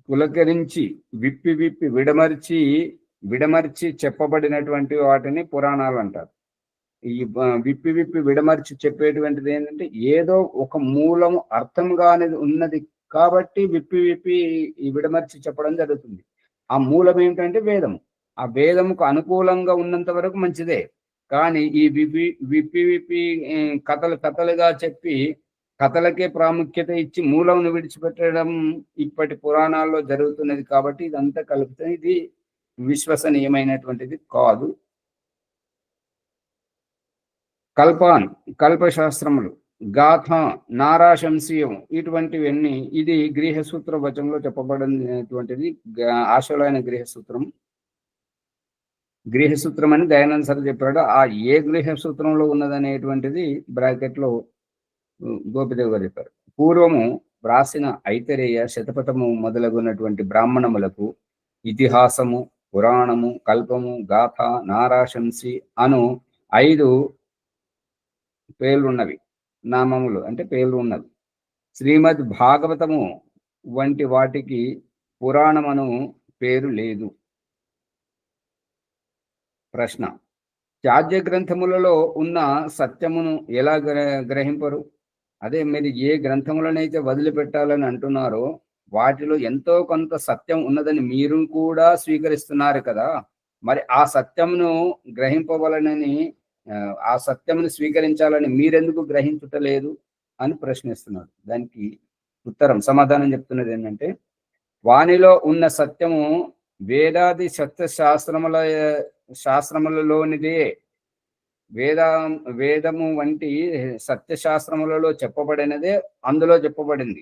Speaker 1: పులకరించి విప్పి విడమర్చి చెప్పబడినటువంటి వాటిని పురాణాలు అంటారు. ఈ విప్పి విడమర్చి చెప్పేటువంటిది ఏంటంటే ఏదో ఒక మూలం అర్థం కానిది ఉన్నది కాబట్టి విప్పి విడమర్చి చెప్పడం జరుగుతుంది. ఆ మూలం ఏమిటంటే వేదం. ఆ వేదముకు అనుకూలంగా ఉన్నంత వరకు మంచిదే, కానీ ఈ విప్పి కథలుగా చెప్పి కథలకే ప్రాముఖ్యత ఇచ్చి మూలంను విడిచిపెట్టడం ఇప్పటి పురాణాల్లో జరుగుతున్నది. కాబట్టి ఇదంతా కలుపుతుంది, ఇది విశ్వసనీయమైనటువంటిది కాదు. కల్పశాస్త్రములు, గాథ, నారాశంసీయం ఇటువంటివన్నీ ఇది గృహసూత్ర వచనంలో చెప్పబడినటువంటిది. ఆశలైన గృహసూత్రం అని దయానంద సార్ చెప్పాడు. ఆ ఏ గృహసూత్రంలో ఉన్నదనేటువంటిది బ్రాకెట్లో గోపిదేవ్ గారు చెప్పారు. పూర్వము వ్రాసిన ఐతరేయ శతపథము మొదలగున్నటువంటి బ్రాహ్మణములకు ఇతిహాసము, పురాణము, కల్పము, గాథ, నారాశంసి అను 5 పేర్లున్నవి, నామములు అంటే పేర్లు ఉన్నవి. శ్రీమద్ భాగవతము వంటి వాటికి పురాణమను పేరు లేదు. ప్రశ్న: త్యాజ్య గ్రంథములలో ఉన్న సత్యమును ఎలా గ్రహింపరు? అదే మీరు ఏ గ్రంథములనైతే వదిలిపెట్టాలని అంటున్నారో వాటిలో ఎంతో కొంత సత్యం ఉన్నదని మీరు కూడా స్వీకరిస్తున్నారు కదా, మరి ఆ సత్యమును గ్రహింపవలనని, ఆ సత్యమును స్వీకరించాలని మీరెందుకు గ్రహించుటలేదు అని ప్రశ్నిస్తున్నాడు. దానికి ఉత్తరం సమాధానం చెప్తున్నది ఏంటంటే వానిలో ఉన్న సత్యము వేదాది శాస్త్రములలోనిదే. వేదము వంటి సత్యశాస్త్రములలో చెప్పబడినదే అందులో చెప్పబడింది.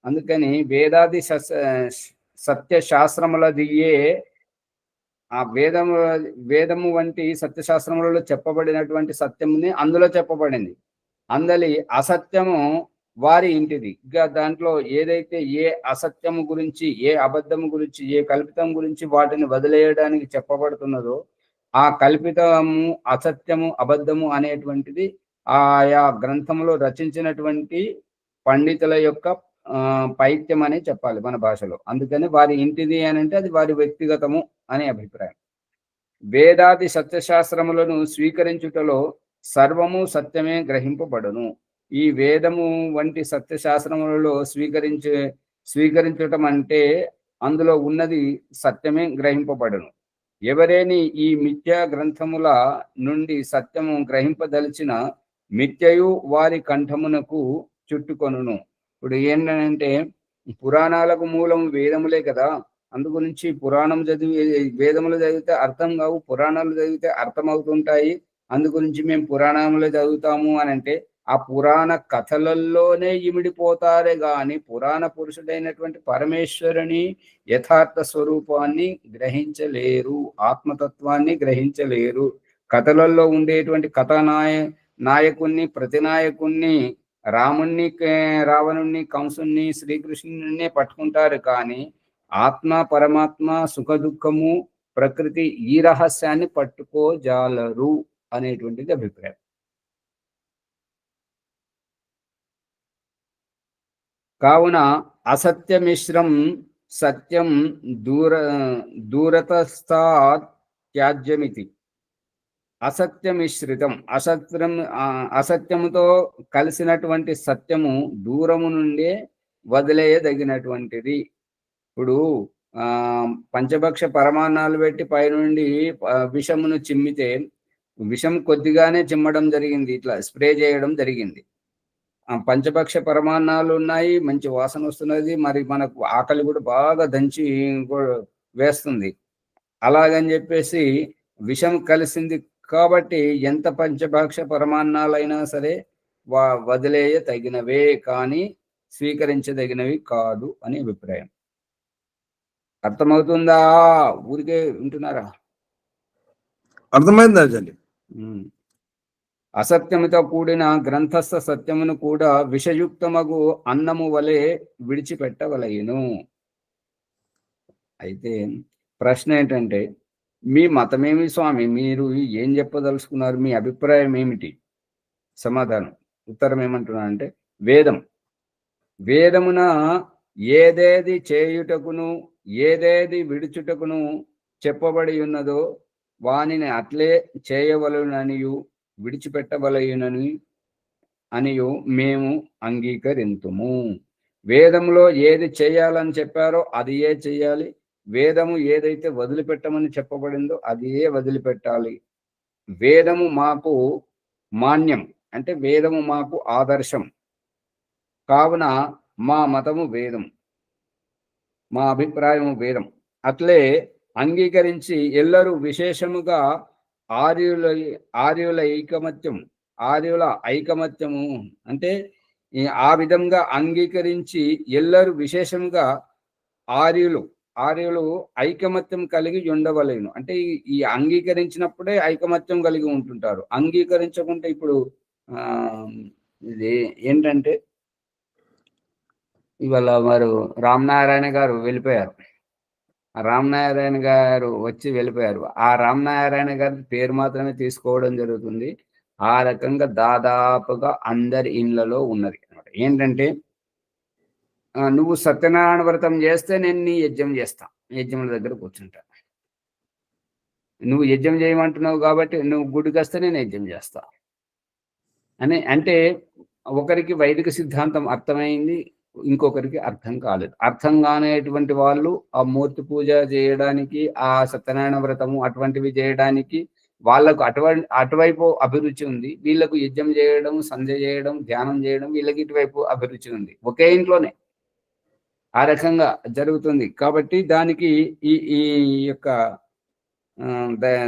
Speaker 1: అందుకని వేదాది సత్యశాస్త్రములదియే ఆ వేదము వంటి సత్యశాస్త్రములలో చెప్పబడినటువంటి సత్యముని అందులో చెప్పబడింది. అందలి అసత్యము వారి ఇంటిది. ఇక దాంట్లో ఏదైతే ఏ అసత్యము గురించి, ఏ అబద్ధము గురించి, ఏ కల్పితం గురించి వాటిని వదిలేయడానికి చెప్పబడుతున్నదో ఆ కల్పితము, అసత్యము, అబద్ధము అనేటువంటిది ఆయా గ్రంథంలో రచించినటువంటి పండితుల యొక్క పైత్యం అనే చెప్పాలి మన భాషలో. అందుకని వారి ఇంటిది అని అంటే అది వారి వ్యక్తిగతము అనే అభిప్రాయం. వేదాది సత్యశాస్త్రములను స్వీకరించుటలో సర్వము సత్యమే గ్రహింపబడును. ఈ వేదము వంటి సత్యశాస్త్రములలో స్వీకరించటం అంటే అందులో ఉన్నది సత్యమే గ్రహింపబడును. ఎవరేని ఈ మిథ్యా గ్రంథముల నుండి సత్యము గ్రహింపదలిచిన మిథ్యయు వారి కంఠమునకు చుట్టుకొనును. ఇప్పుడు ఏంటంటే పురాణాలకు మూలం వేదములే కదా. అందుగురించి పురాణం చదివి వేదములు చదివితే అర్థం కావు, పురాణాలు చదివితే అర్థం అవుతుంటాయి. అందుగురించి మేము పురాణములు చదువుతాము అని అంటే ఆ పురాణ కథలలోనే ఇమిడిపోతారే గాని పురాణ పురుషుడైనటువంటి పరమేశ్వరుని యథార్థ స్వరూపాన్ని గ్రహించలేరు, ఆత్మతత్వాన్ని గ్రహించలేరు. కథలలో ఉండేటువంటి నాయకుణ్ణి, ప్రతినాయకుణ్ణి, రాముణ్ణి, రావణుణ్ణి, కంసుణ్ణి, శ్రీకృష్ణుడినే పట్టుకుంటారు కానీ ఆత్మ, పరమాత్మ, సుఖ దుఃఖము, ప్రకృతి ఈ రహస్యాన్ని పట్టుకోజాలరు అనేటువంటిది అభిప్రాయం. కావున అసత్యమిశ్రం సత్యం దూరతస్థాత్ త్యాజ్యమితి. అసత్యమిశ్రితం, అసత్యముతో కలిసినటువంటి సత్యము దూరము నుండే వదిలేయదగినటువంటిది. ఇప్పుడు పంచభక్ష పరమాన్నాలు పెట్టి పైనుండి విషమును చిమ్మితే విషం కొద్దిగానే చిమ్మడం జరిగింది, ఇట్లా స్ప్రే చేయడం జరిగింది. పంచభక్ష పరమాన్నాలు ఉన్నాయి, మంచి వాసన వస్తున్నది, మరి మనకు ఆకలి కూడా బాగా దంచి వేస్తుంది. అలాగని చెప్పేసి విషం కలిసింది కాబట్టి ఎంత పంచభక్ష పరమాన్నాలైనా సరే వదిలేయ తగినవే కానీ స్వీకరించదగినవి కాదు అని అభిప్రాయం. అర్థమవుతుందా? ఊరికే వింటున్నారా?
Speaker 5: అర్థమైంది ఆచార్య.
Speaker 1: అసత్యముతో కూడిన గ్రంథస్థ సత్యమును కూడా విషయుక్తమగు అన్నము వలె విడిచిపెట్టవలయును. అయితే ప్రశ్న ఏంటంటే మీ మతమేమి స్వామి, మీరు ఏం చెప్పదలుచుకున్నారు, మీ అభిప్రాయం ఏమిటి? సమాధానం, ఉత్తరం ఏమంటున్నానంటే వేదమున ఏదేది చేయుటకును ఏదేది విడుచుటకును చెప్పబడి ఉన్నదో వానిని అట్లే చేయవలననియు విడిచిపెట్టవలయునని అనియు మేము అంగీకరింతుము. వేదములో ఏది చేయాలని చెప్పారో అది ఏ చేయాలి, వేదము ఏదైతే వదిలిపెట్టమని చెప్పబడిందో అది ఏ వదిలిపెట్టాలి. వేదము మాకు మాన్యం, అంటే వేదము మాకు ఆదర్శం. కావున మా మతము వేదం, మా అభిప్రాయము వేదం. అట్లే అంగీకరించి ఎల్లరూ విశేషముగా ఆర్యుల ఐకమత్యము అంటే ఆ విధంగా అంగీకరించి ఎల్లరూ విశేషంగా ఆర్యులు ఐకమత్యం కలిగి ఉండవలేను. అంటే ఈ అంగీకరించినప్పుడే ఐకమత్యం కలిగి ఉంటుంటారు. అంగీకరించకుంటే ఇప్పుడు ఇది ఏంటంటే ఇవాళ వారు రామనారాయణ గారు వెళ్ళిపోయారు. రామనారాయణ గారు వచ్చి వెళ్ళిపోయారు. ఆ రామనారాయణ గారి పేరు మాత్రమే తీసుకోవడం జరుగుతుంది. ఆ రకంగా దాదాపుగా అందరి ఇళ్లలో ఉన్నది అనమాట. ఏంటంటే నువ్వు సత్యనారాయణ వ్రతం చేస్తే నేను నీ యజ్ఞం చేస్తా, యజ్ఞముల దగ్గర కూర్చుంటా. నువ్వు యజ్ఞం చేయమంటున్నావు కాబట్టి నువ్వు గుడికి వస్తే నేను యజ్ఞం చేస్తా అని. అంటే ఒకరికి వైదిక సిద్ధాంతం అర్థమైంది, ఇంకొకరికి అర్థం కాలేదు. అర్థం కానేటువంటి వాళ్ళు ఆ మూర్తి పూజ చేయడానికి, ఆ సత్యనారాయణ వ్రతము అటువంటివి చేయడానికి వాళ్ళకు అటువైపు అభిరుచి ఉంది. వీళ్ళకు యజ్ఞం చేయడం, సంధ్య చేయడం, ధ్యానం చేయడం వీళ్ళకి ఇటువైపు అభిరుచి ఉంది. ఒకే ఇంట్లోనే ఆ రకంగా జరుగుతుంది. కాబట్టి దానికి ఈ యొక్క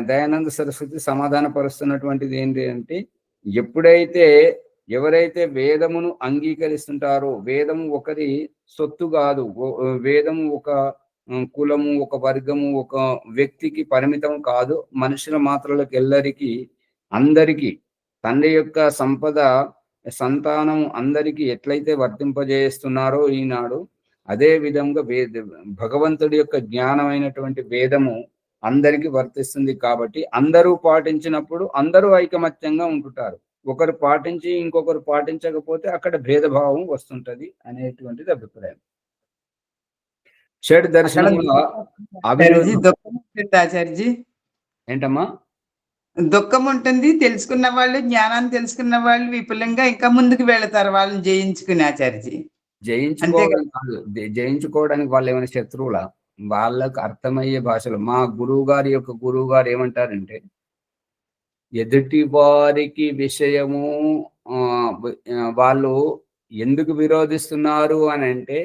Speaker 1: దయానంద సరస్వతి సమాధాన పరుస్తున్నటువంటిది ఏంటి అంటే ఎవరైతే వేదమును అంగీకరిస్తుంటారో, వేదము ఒకరి సొత్తు కాదు, వేదము ఒక కులము, ఒక వర్గము, ఒక వ్యక్తికి పరిమితం కాదు, మనుషుల మాత్రలకు అందరికీ తండ్రి యొక్క సంపద సంతానం అందరికీ ఎట్లయితే వర్తింపజేస్తున్నారో ఈనాడు, అదే విధంగా భగవంతుడి యొక్క జ్ఞానమైనటువంటి వేదము అందరికీ వర్తిస్తుంది కాబట్టి అందరూ పాటించినప్పుడు అందరూ ఐకమత్యంగా ఉంటుంటారు. ఒకరు పాటించి ఇంకొకరు పాటించకపోతే అక్కడ భేదభావం వస్తుంటది అనేటువంటిది అభిప్రాయం. షడ్ దర్శనముల
Speaker 2: ఆచార్యజీ, దుఃఖం ఉంటుంది ఆచార్యజీ,
Speaker 1: ఏంటమ్మా?
Speaker 2: దుఃఖం ఉంటుంది. తెలుసుకున్న వాళ్ళు, జ్ఞానాన్ని తెలుసుకున్న వాళ్ళు విపులంగా ఇంకా ముందుకు వెళతారు వాళ్ళని జయించుకుని ఆచార్యజీ.
Speaker 1: జయించుకోవడం కాదు, జయించుకోవడానికి వాళ్ళు ఏమైనా శత్రువులా? వాళ్ళకు అర్థమయ్యే భాషలో మా గురువు గారు ఏమంటారంటే, ఎదుటి వారికి విషయము వాళ్ళు ఎందుకు విరోధిస్తున్నారు అని అంటే,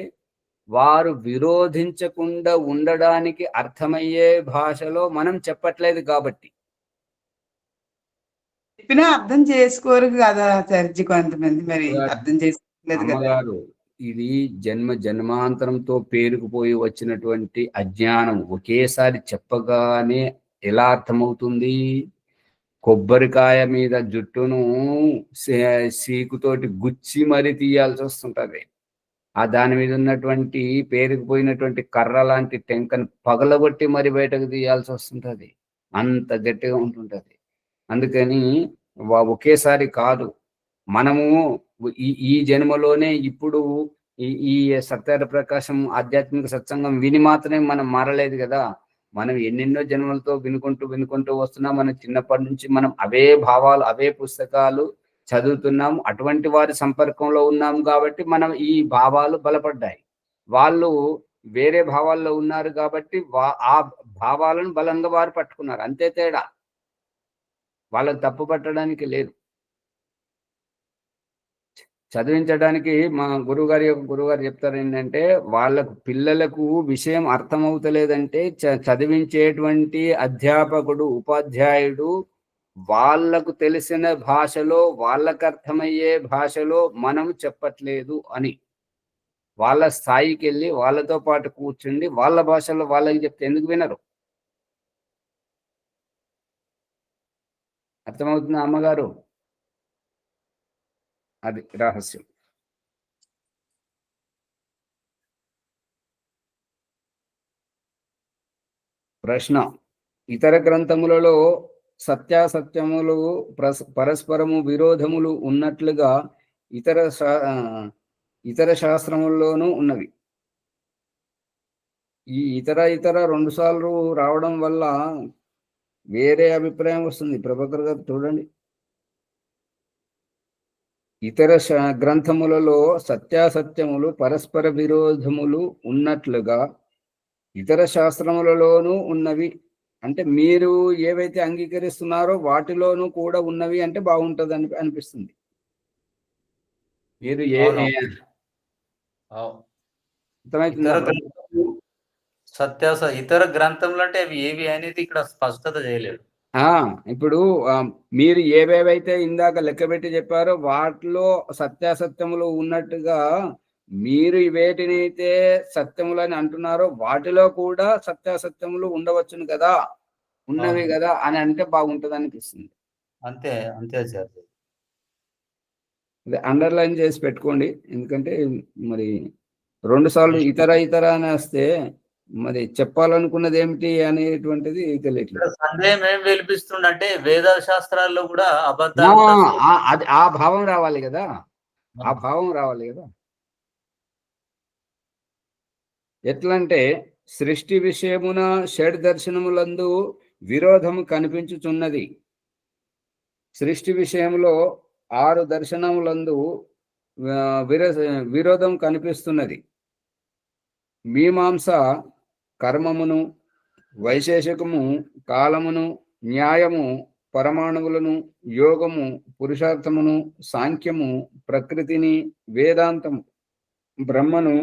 Speaker 1: వారు విరోధించకుండా ఉండడానికి అర్థమయ్యే భాషలో మనం చెప్పట్లేదు కాబట్టి.
Speaker 2: చెప్పినా అర్థం చేసుకోరు కదా ఆచార్యజీ, కొంతమంది మరి అర్థం చేసుకోలేదు కదా.
Speaker 1: అమ్మగారు, ఇది జన్మాంతరంతో పేరుకుపోయి వచ్చినటువంటి అజ్ఞానం. ఒకేసారి చెప్పగానే ఎలా అర్థమవుతుంది? కొబ్బరికాయ మీద జుట్టును సీకుతోటి గుచ్చి మరీ తీయాల్సి వస్తుంటది. దాని మీద ఉన్నటువంటి పేరుకుపోయినటువంటి కర్ర లాంటి టెంకను పగలగొట్టి మరి బయటకు తీయాల్సి వస్తుంటది. అంత గట్టిగా ఉంటుంటది. అందుకని ఒకేసారి కాదు. మనము ఈ జన్మలోనే ఇప్పుడు ఈ సత్యార ప్రకాశం ఆధ్యాత్మిక సత్సంగం విని మాత్రమే మనం మారలేదు కదా. మనం ఎన్నెన్నో జన్మలతో వినుకుంటూ వస్తున్నాం. మన చిన్నప్పటి నుంచి మనం అవే భావాలు, అవే పుస్తకాలు చదువుతున్నాం. అటువంటి వారి సంపర్కంలో ఉన్నాం కాబట్టి మనం ఈ భావాలు బలపడ్డాయి. వాళ్ళు వేరే భావాల్లో ఉన్నారు కాబట్టి ఆ భావాలను బలంగా వారు పట్టుకున్నారు. అంతే తేడా. వాళ్ళని తప్పు పట్టడానికి లేదు. చదివించడానికి మా గురువుగారు చెప్తారు ఏంటంటే, వాళ్ళకు పిల్లలకు విషయం అర్థమవుతలేదంటే చదివించేటువంటి అధ్యాపకుడు, ఉపాధ్యాయుడు వాళ్ళకు తెలిసిన భాషలో, వాళ్ళకు అర్థమయ్యే భాషలో మనం చెప్పట్లేదు అని వాళ్ళ స్థాయికి వెళ్ళి వాళ్ళతో పాటు కూర్చుండి వాళ్ళ భాషలో వాళ్ళకి చెప్తే ఎందుకు వినరు? అర్థమవుతుందా అమ్మగారు? అది రహస్యం. ప్రశ్న: ఇతర గ్రంథములలో సత్యాసత్యములు పరస్పరము విరోధములు ఉన్నట్లుగా ఇతర శాస్త్రముల్లోనూ ఉన్నవి. ఈ ఇతర 2 సార్లు రావడం వల్ల వేరే అభిప్రాయం వస్తుంది. ప్రభాకర్ గారు చూడండి. ఇతర గ్రంథములలో సత్యాసత్యములు పరస్పర విరోధములు ఉన్నట్లుగా ఇతర శాస్త్రములలోనూ ఉన్నవి అంటే, మీరు ఏవైతే అంగీకరిస్తున్నారో వాటిలోనూ కూడా ఉన్నవి అంటే బాగుంటుంది అనిపిస్తుంది. మీరు
Speaker 3: ఇతర గ్రంథములు అంటే అవి ఏవి అనేది ఇక్కడ స్పష్టత చేయలేడు.
Speaker 1: ఇప్పుడు మీరు ఏవేవైతే ఇందాక లెక్కబెట్టి చెప్పారో వాటిలో సత్యాసత్యములు ఉన్నట్టుగా మీరు వేటినైతే సత్యములు అని అంటున్నారో వాటిలో కూడా సత్యాసత్యములు ఉండవచ్చును కదా, ఉన్నవి కదా అని అంటే బాగుంటుంది అనిపిస్తుంది.
Speaker 3: అంతే సార్.
Speaker 1: అండర్లైన్ చేసి పెట్టుకోండి. ఎందుకంటే మరి 2 సార్లు ఇతర అని వస్తే మరి చెప్పాలనుకున్నది ఏమిటి అనేటువంటిది తెలియట్లేదు.
Speaker 3: సందేహం ఏం వెలిపిస్తుందంటే వేద శాస్త్రాల్లో కూడా అబద్ధాలు,
Speaker 1: ఆ భావం రావాలి కదా, ఆ భావం రావాలి కదా. ఎట్లంటే సృష్టి విషయమున షడ్ దర్శనములందు విరోధము కనిపించుచున్నది. సృష్టి విషయంలో 6 దర్శనములందు విరోధం కనిపిస్తున్నది. మీమాంస కర్మమును, వైశేషికము కాలమును, న్యాయము పరమాణువులను, యోగము పురుషార్థమును, సాంఖ్యము ప్రకృతిని, వేదాంతము బ్రహ్మను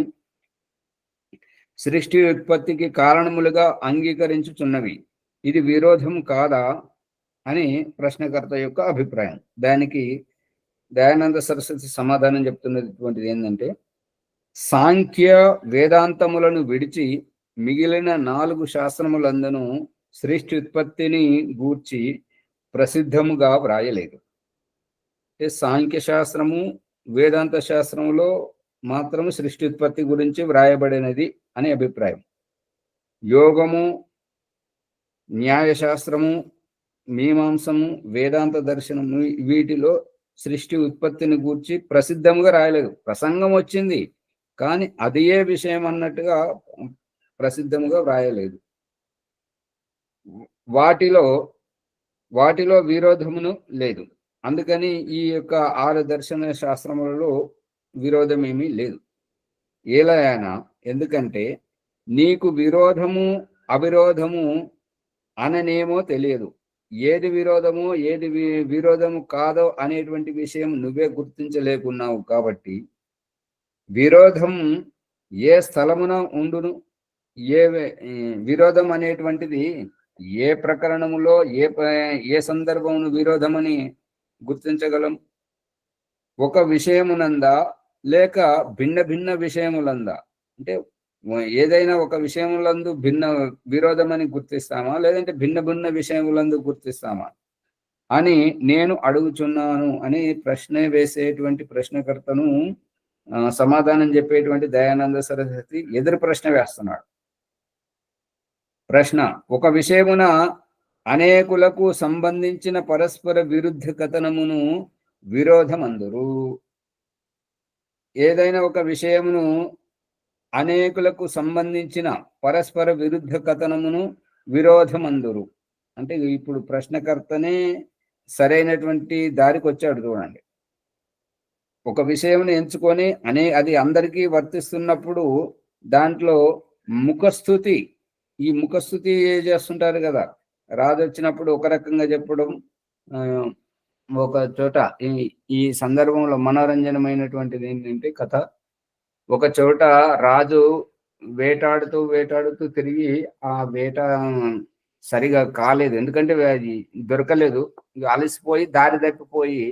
Speaker 1: సృష్టి ఉత్పత్తికి కారణములుగా అంగీకరించుచున్నవి. ఇది విరోధం కాదా అని ప్రశ్నకర్త యొక్క అభిప్రాయం. దానికి దయానంద సరస్వతి సమాధానం చెప్తున్నటువంటిది ఏంటంటే, సాంఖ్య వేదాంతములను విడిచి మిగిలిన 4 శాస్త్రములందును సృష్టి ఉత్పత్తిని గూర్చి ప్రసిద్ధముగా వ్రాయలేదు. సాంఖ్య శాస్త్రము వేదాంత శాస్త్రంలో మాత్రము సృష్టి ఉత్పత్తి గురించి వ్రాయబడినది అనే అభిప్రాయం. యోగము, న్యాయశాస్త్రము, మీమాంసము, వేదాంత దర్శనము వీటిలో సృష్టి ఉత్పత్తిని గూర్చి ప్రసిద్ధంగా రాయలేదు. ప్రసంగం వచ్చింది కానీ అదే విషయం అన్నట్టుగా ప్రసిద్ధముగా వ్రాయలేదు. వాటిలో విరోధమును లేదు. అందుకని ఈ యొక్క 6 దర్శన శాస్త్రములలో విరోధం ఏమీ లేదు. ఏలైనా ఎందుకంటే నీకు విరోధము అవిరోధము అననేమో తెలియదు. ఏది విరోధమో ఏది విరోధము కాదో అనేటువంటి విషయం నువ్వే గుర్తించలేకున్నావు. కాబట్టి విరోధం ఏ స్థలమున ఉండును, విరోధం అనేటువంటిది ఏ ప్రకరణములో ఏ సందర్భమును విరోధమని గుర్తించగలం? ఒక విషయమునందా లేక భిన్న భిన్న విషయములందా? అంటే ఏదైనా ఒక విషయములందు భిన్న విరోధమని గుర్తిస్తామా లేదంటే భిన్న భిన్న విషయములందు గుర్తిస్తామా అని నేను అడుగుచున్నాను అని ప్రశ్న వేసేటువంటి ప్రశ్నకర్తను సమాధానం చెప్పేటువంటి దయానంద సరస్వతి ఎదురు ప్రశ్న వేస్తున్నాడు. ప్రశ్న: ఒక విషయమున అనేకులకు సంబంధించిన పరస్పర విరుద్ధ కథనమును విరోధమందురు. ఏదైనా ఒక విషయమును అనేకులకు సంబంధించిన పరస్పర విరుద్ధ కథనమును విరోధమందురు అంటే ఇప్పుడు ప్రశ్నకర్తనే సరైనటువంటి దారికి వచ్చాడు. చూడండి, ఒక విషయంను ఎంచుకొని అది అందరికీ వర్తిస్తున్నప్పుడు దాంట్లో ముఖస్థుతి, ఈ ముఖస్థుతి చేస్తుంటారు కదా. రాజు వచ్చినప్పుడు ఒక రకంగా చెప్పడం, ఒక చోట ఈ సందర్భంలో మనోరంజనమైనటువంటిది ఏంటంటే కథ, ఒక చోట రాజు వేటాడుతూ తిరిగి ఆ వేట సరిగా కాలేదు, ఎందుకంటే అది దొరకలేదు. అలసిపోయి దారి తప్పిపోయి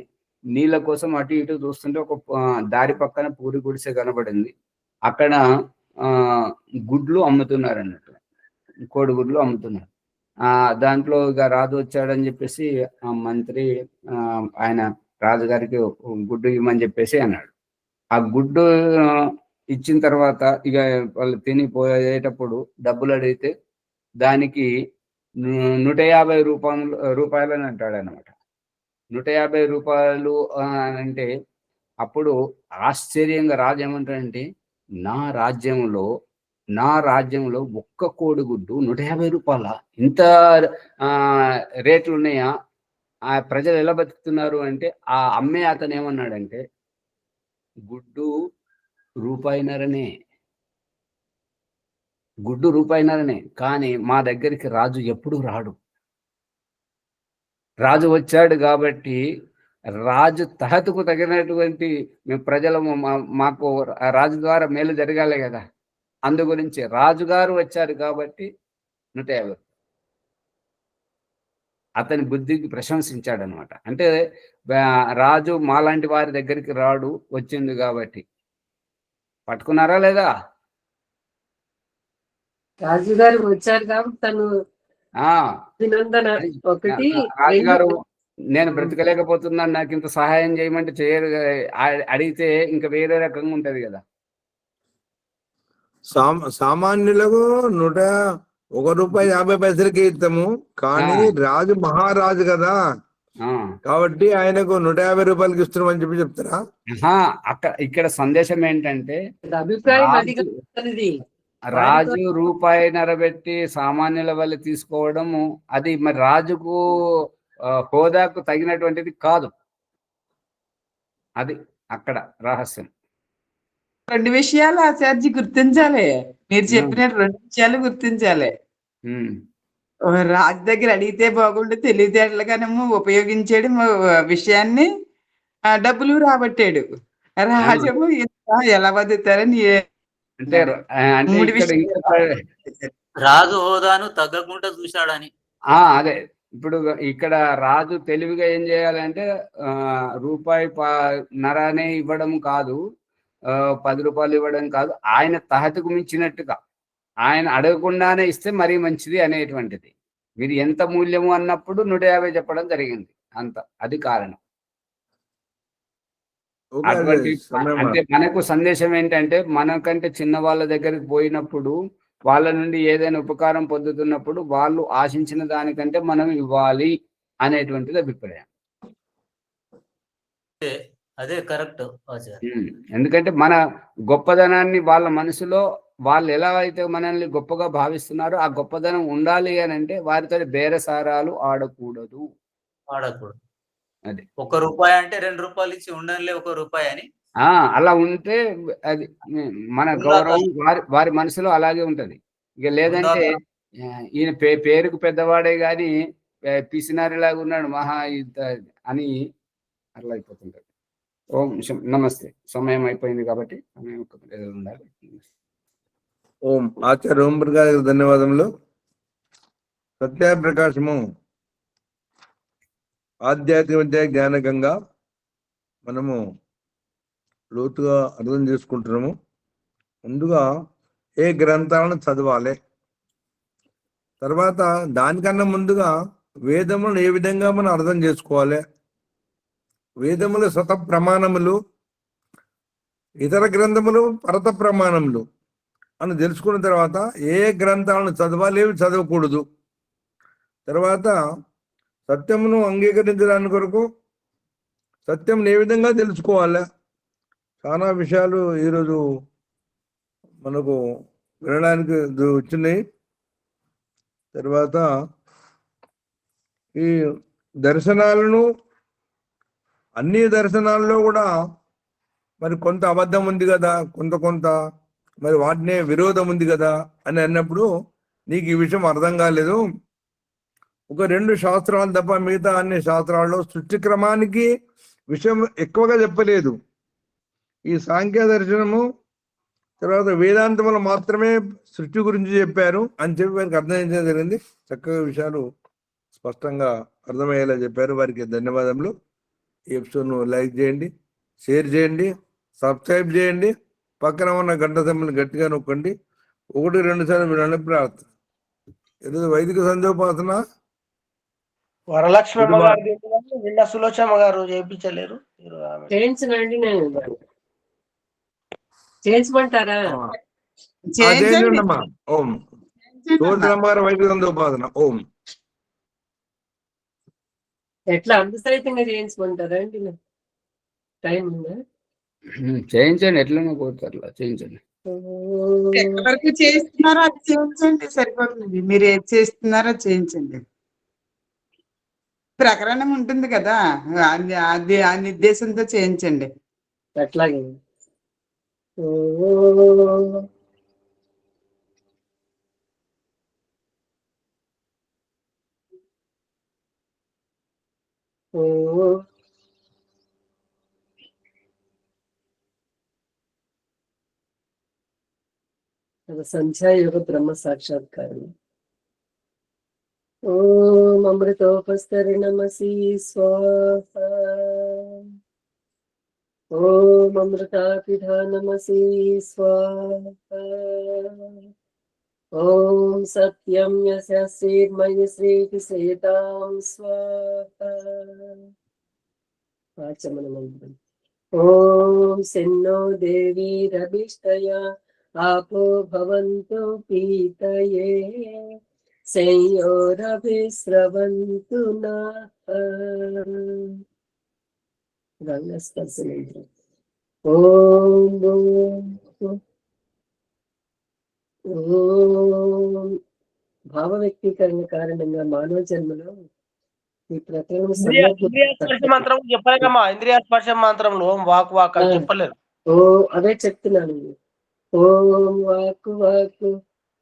Speaker 1: నీళ్ళ కోసం అటు ఇటు చూస్తుంటే ఒక దారి పక్కన పూరి గుడిసె కనబడింది. అక్కడ గుడ్లు అమ్ముతున్నారు అన్నట్టు, కోడిగుడ్లు అమ్ముతున్నారు. దాంట్లో ఇక రాజు వచ్చాడని చెప్పేసి ఆ మంత్రి ఆయన రాజుగారికి గుడ్డు ఇవ్వమని చెప్పేసి అన్నాడు. ఆ గుడ్డు ఇచ్చిన తర్వాత ఇక వాళ్ళు తినిపోయేటప్పుడు డబ్బులు అడిగితే దానికి 150 రూపాయలని అంటాడు అనమాట. 150 రూపాయలు అంటే అప్పుడు ఆశ్చర్యంగా రాజు ఏమంటాడంటే, నా రాజ్యంలో ఒక్క కోడిగుడ్డు 150 రూపాయల, ఇంత రేట్లు ఉన్నాయా, ఆ ప్రజలు ఎలా బతుకుతున్నారు అంటే, ఆ అమ్మే అతను ఏమన్నాడంటే, గుడ్డు రూపాయిన్నరనే కానీ మా దగ్గరికి రాజు ఎప్పుడు రాడు. రాజు వచ్చాడు కాబట్టి రాజు తహతుకు తగినటువంటి మేము ప్రజలము మాకు రాజు ద్వారా మేలు జరగాలి కదా, అందు గురించి రాజుగారు వచ్చారు కాబట్టి 150. అతని బుద్ధికి ప్రశంసించాడు అనమాట. అంటే రాజు మాలాంటి వారి దగ్గరికి రాడు, వచ్చింది కాబట్టి. పట్టుకున్నారా లేదా?
Speaker 4: రాజుగారు వచ్చారు కాబట్టి తను అభినందన ఒకటి.
Speaker 1: రాజుగారు నేను బ్రతకలేకపోతున్నాను, నాకు ఇంత సహాయం చేయమంటే చేయరు, అడిగితే ఇంకా వేరే రకంగా ఉంటది కదా.
Speaker 5: సామాన్యులకు 101 రూపాయి 50 పైసలకి ఇస్తాము, కానీ రాజు మహారాజు కదా కాబట్టి ఆయనకు 150 రూపాయలకి ఇస్తున్నాం అని చెప్పి చెప్తారా?
Speaker 1: ఇక్కడ సందేశం ఏంటంటే,
Speaker 4: అభిప్రాయం
Speaker 1: రాజు ₹1.50 పెట్టి సామాన్యుల వల్ల తీసుకోవడము అది మరి రాజుకు హోదాకు తగినటువంటిది కాదు. అది అక్కడ రహస్యం.
Speaker 2: 2 విషయాలు ఆచార్య గుర్తించాలి. మీరు చెప్పినట్టు 2 విషయాలు గుర్తించాలి. రాజు దగ్గర అడిగితే బాగుండు, తెలివితేటలుగానేమో ఉపయోగించాడు విషయాన్ని, డబ్బులు రాబట్టాడు. రాజేమో ఎలా బతుకుతారని
Speaker 1: అంటే
Speaker 3: రాజు హోదాను తగ్గకుండా చూశాడని.
Speaker 1: అదే ఇప్పుడు ఇక్కడ రాజు తెలివిగా ఏం చేయాలంటే ₹1.50 ఇవ్వడం కాదు, 10 రూపాయలు ఇవ్వడం కాదు, ఆయన తహతుకు మించినట్టుగా ఆయన అడగకుండానే ఇస్తే మరీ మంచిది అనేటువంటిది. మీరు ఎంత మూల్యము అన్నప్పుడు 150 చెప్పడం జరిగింది, అంత. అది కారణం.
Speaker 5: ఓకే, అదే
Speaker 1: అటువంటి
Speaker 5: సమయం
Speaker 1: అంటే మనకు సందేశం ఏంటంటే, మనకంటే చిన్న వాళ్ళ దగ్గరికి పోయినప్పుడు వాళ్ళ నుండి ఏదైనా ఉపకారం పొందుతున్నప్పుడు వాళ్ళు ఆశించిన దానికంటే మనం ఇవ్వాలి అనేటువంటిది అభిప్రాయం.
Speaker 3: అదే కరెక్ట్ ఆచార్య.
Speaker 1: ఎందుకంటే మన గొప్పదనాన్ని వాళ్ళ మనసులో వాళ్ళు ఎలా అయితే మనల్ని గొప్పగా భావిస్తున్నారో ఆ గొప్పదనం ఉండాలి అని అంటే వారితో బేరసారాలు ఆడకూడదు.
Speaker 3: ఆడకూడదు.
Speaker 1: అది
Speaker 3: ₹1 అంటే ₹2 ఇచ్చి ఉండనులే ₹1 అని.
Speaker 1: అలా ఉంటే అది మన గౌరవం వారి మనసులో అలాగే ఉంటది. ఇక లేదంటే ఈయన పేరుకు పెద్దవాడే గాని పిసినారిలాగా ఉన్నాడు మహా ఇంత అని అట్లా అయిపోతుంటది. ఓం నమస్తే. సమయం అయిపోయింది కాబట్టి సమయం ఉండాలి.
Speaker 5: ఓం ఆచార్య ఓం ప్రకాష్ ధన్యవాదములు. సత్యప్రకాశము ఆధ్యాత్మిక విద్య జ్ఞానకంగా మనము లోతుగా అర్థం చేసుకుంటున్నాము. ముందుగా ఏ గ్రంథాలను చదవాలి, తర్వాత దానికన్నా ముందుగా వేదములను ఏ విధంగా మనం అర్థం చేసుకోవాలి, వేదములు స్వత ప్రమాణములు, ఇతర గ్రంథములు పరత ప్రమాణములు అని తెలుసుకున్న తర్వాత ఏ గ్రంథాలను చదవాలి, ఏవి చదవకూడదు, తర్వాత సత్యమును అంగీకరించడానికి కొరకు సత్యం ఏ విధంగా తెలుసుకోవాలి, చాలా విషయాలు ఈరోజు మనకు వినడానికి వచ్చినాయి. తర్వాత ఈ దర్శనాలను అన్ని దర్శనాల్లో కూడా మరి కొంత అబద్ధం ఉంది కదా, కొంత మరి వాటినే విరోధం ఉంది కదా అని అన్నప్పుడు నీకు ఈ విషయం అర్థం కాలేదు. ఒక 2 శాస్త్రాలు తప్ప మిగతా అన్ని శాస్త్రాల్లో సృష్టి క్రమానికి విషయం ఎక్కువగా చెప్పలేదు. ఈ సాంఖ్య దర్శనము తర్వాత వేదాంతములు మాత్రమే సృష్టి గురించి చెప్పారు అని చెప్పి వారికి అర్థం చేయడం జరిగింది. చక్కగా విషయాలు స్పష్టంగా అర్థమయ్యేలా చెప్పారు. వారికి ధన్యవాదములు. ఈ ఎపిసోడ్ను లైక్ చేయండి, షేర్ చేయండి, సబ్స్క్రైబ్ చేయండి, పక్కన ఉన్న గంట సింబల్ని గట్టిగా నొక్కండి. 1-2 సార్లు వినండి. ప్రార్థన. ఈరోజు వైదిక సంధ్యోపాసన
Speaker 6: వరలక్ష్మి అమ్మగారు నిన్న సులోచమ్మ గారు చేయించలేరు.
Speaker 4: చేయించనండి, నేను చేయించమంటారా?
Speaker 2: చేయించండి.
Speaker 5: అమ్మా. ఓం సోదరమ్మారు వైదిక సంధ్యోపాసన. ఓం
Speaker 4: ఎట్లా అంతసైతంగా చేయించమంటారా అండి? టైం ఉందా?
Speaker 1: చేయించండి, ఎట్లనో కోరుతారు చేయించండి.
Speaker 2: ఎంతవరకు చేస్తున్నారో అది చేయించండి, సరిపోతుంది. మీరు ఏది చేస్తున్నారో చేయించండి. ప్రకరణం ఉంటుంది కదా, అది ఆ నిర్దేశంతో చేయించండి.
Speaker 4: అట్లాగే సంధ్యాయోగ బ్రహ్మ సాక్షాత్కారం. ఓం అమృతోపస్తరిణమసి స్వాహ. ఓం అమృతాపిధానమసి స్వాహ. ఓం సత్యం యస్యైర్మయి శ్రీకి సేతాం స్వాహ. ఆచమన మంత్రం. ఓం శన్నో దేవీరభిష్టయా आपो भवन्तु पीतये संयोरभिस्रवन्तु नः. गङ्गस्पर्शमन्त्रम्. ఓం భావ వ్యక్తీకరణ కారణంగా మానవ జన్మలో ఈ ప్రకరణం
Speaker 6: ఇంద్రియ స్పర్శ మంత్రం చెప్పలేదమ్మా. ఇంద్రియ స్పర్శ మంత్రంలో ఓం వాక్ వాక్ అని చెప్పలేదు.
Speaker 4: అదే చెప్తున్నాను. ఓం వాక్ వాక్,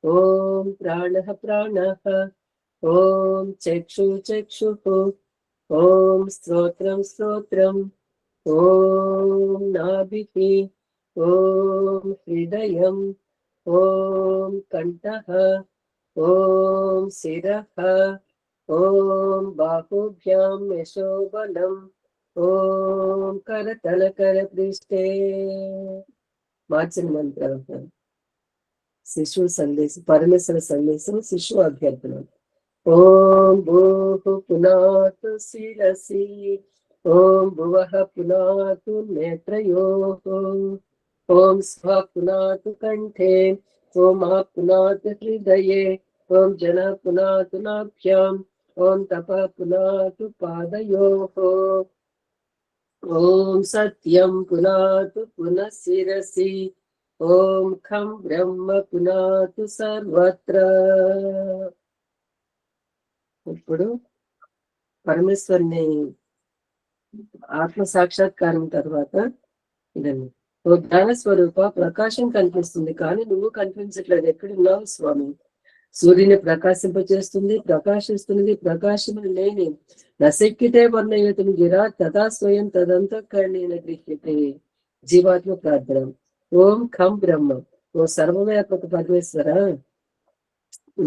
Speaker 4: ఓం ప్రాణః ప్రాణః, ఓం చక్షు చక్షుః, ఓం శ్రోత్రం శ్రోత్రం, ఓం నాభిః, ఓం హృదయం, ఓం కంఠః, ఓం శిరః, ఓం బాహుభ్యాం యశోబలం, ఓం కరతల కరపృష్ఠే. మార్చిన మంత్రం శిశువు సందేశం, పరమేశ్వర సందేశం, శిశువు అభ్యర్థన. ఓం భూః పునాతు శిరసి ఓం భువః పునాతు నేత్రయోః ఓం స్వః పునాతు కంఠే ఓం ఆప్ పునాతు హృదయే ఓం జన పునాతు నాభ్యాం ఓం తప పునాతు పాదయోః ఓం సత్యం పునాతు పునః శిరసి ఓం ఖం బ్రహ్మ పునాతు సర్వత్ర. ఇప్పుడు పరమేశ్వరుని ఆత్మ సాక్షాత్కారం తర్వాత ఇదండి, ఓ జ్ఞాన స్వరూప, ప్రకాశం కనిపిస్తుంది కానీ నువ్వు కనిపించట్లేదు, ఎక్కడున్నావు స్వామి? సూర్యుని ప్రకాశింపచేస్తుంది, ప్రకాశిస్తున్నది, ప్రకాశము లేని నశక్యతే వర్ణయతుని గిరా తదా స్వయం తదంతఃకరణేన గృహ్యతే. జీవాత్మ ప్రార్థన. ఓం ఖం బ్రహ్మ, ఓ సర్వవ్యాపక పరమేశ్వర,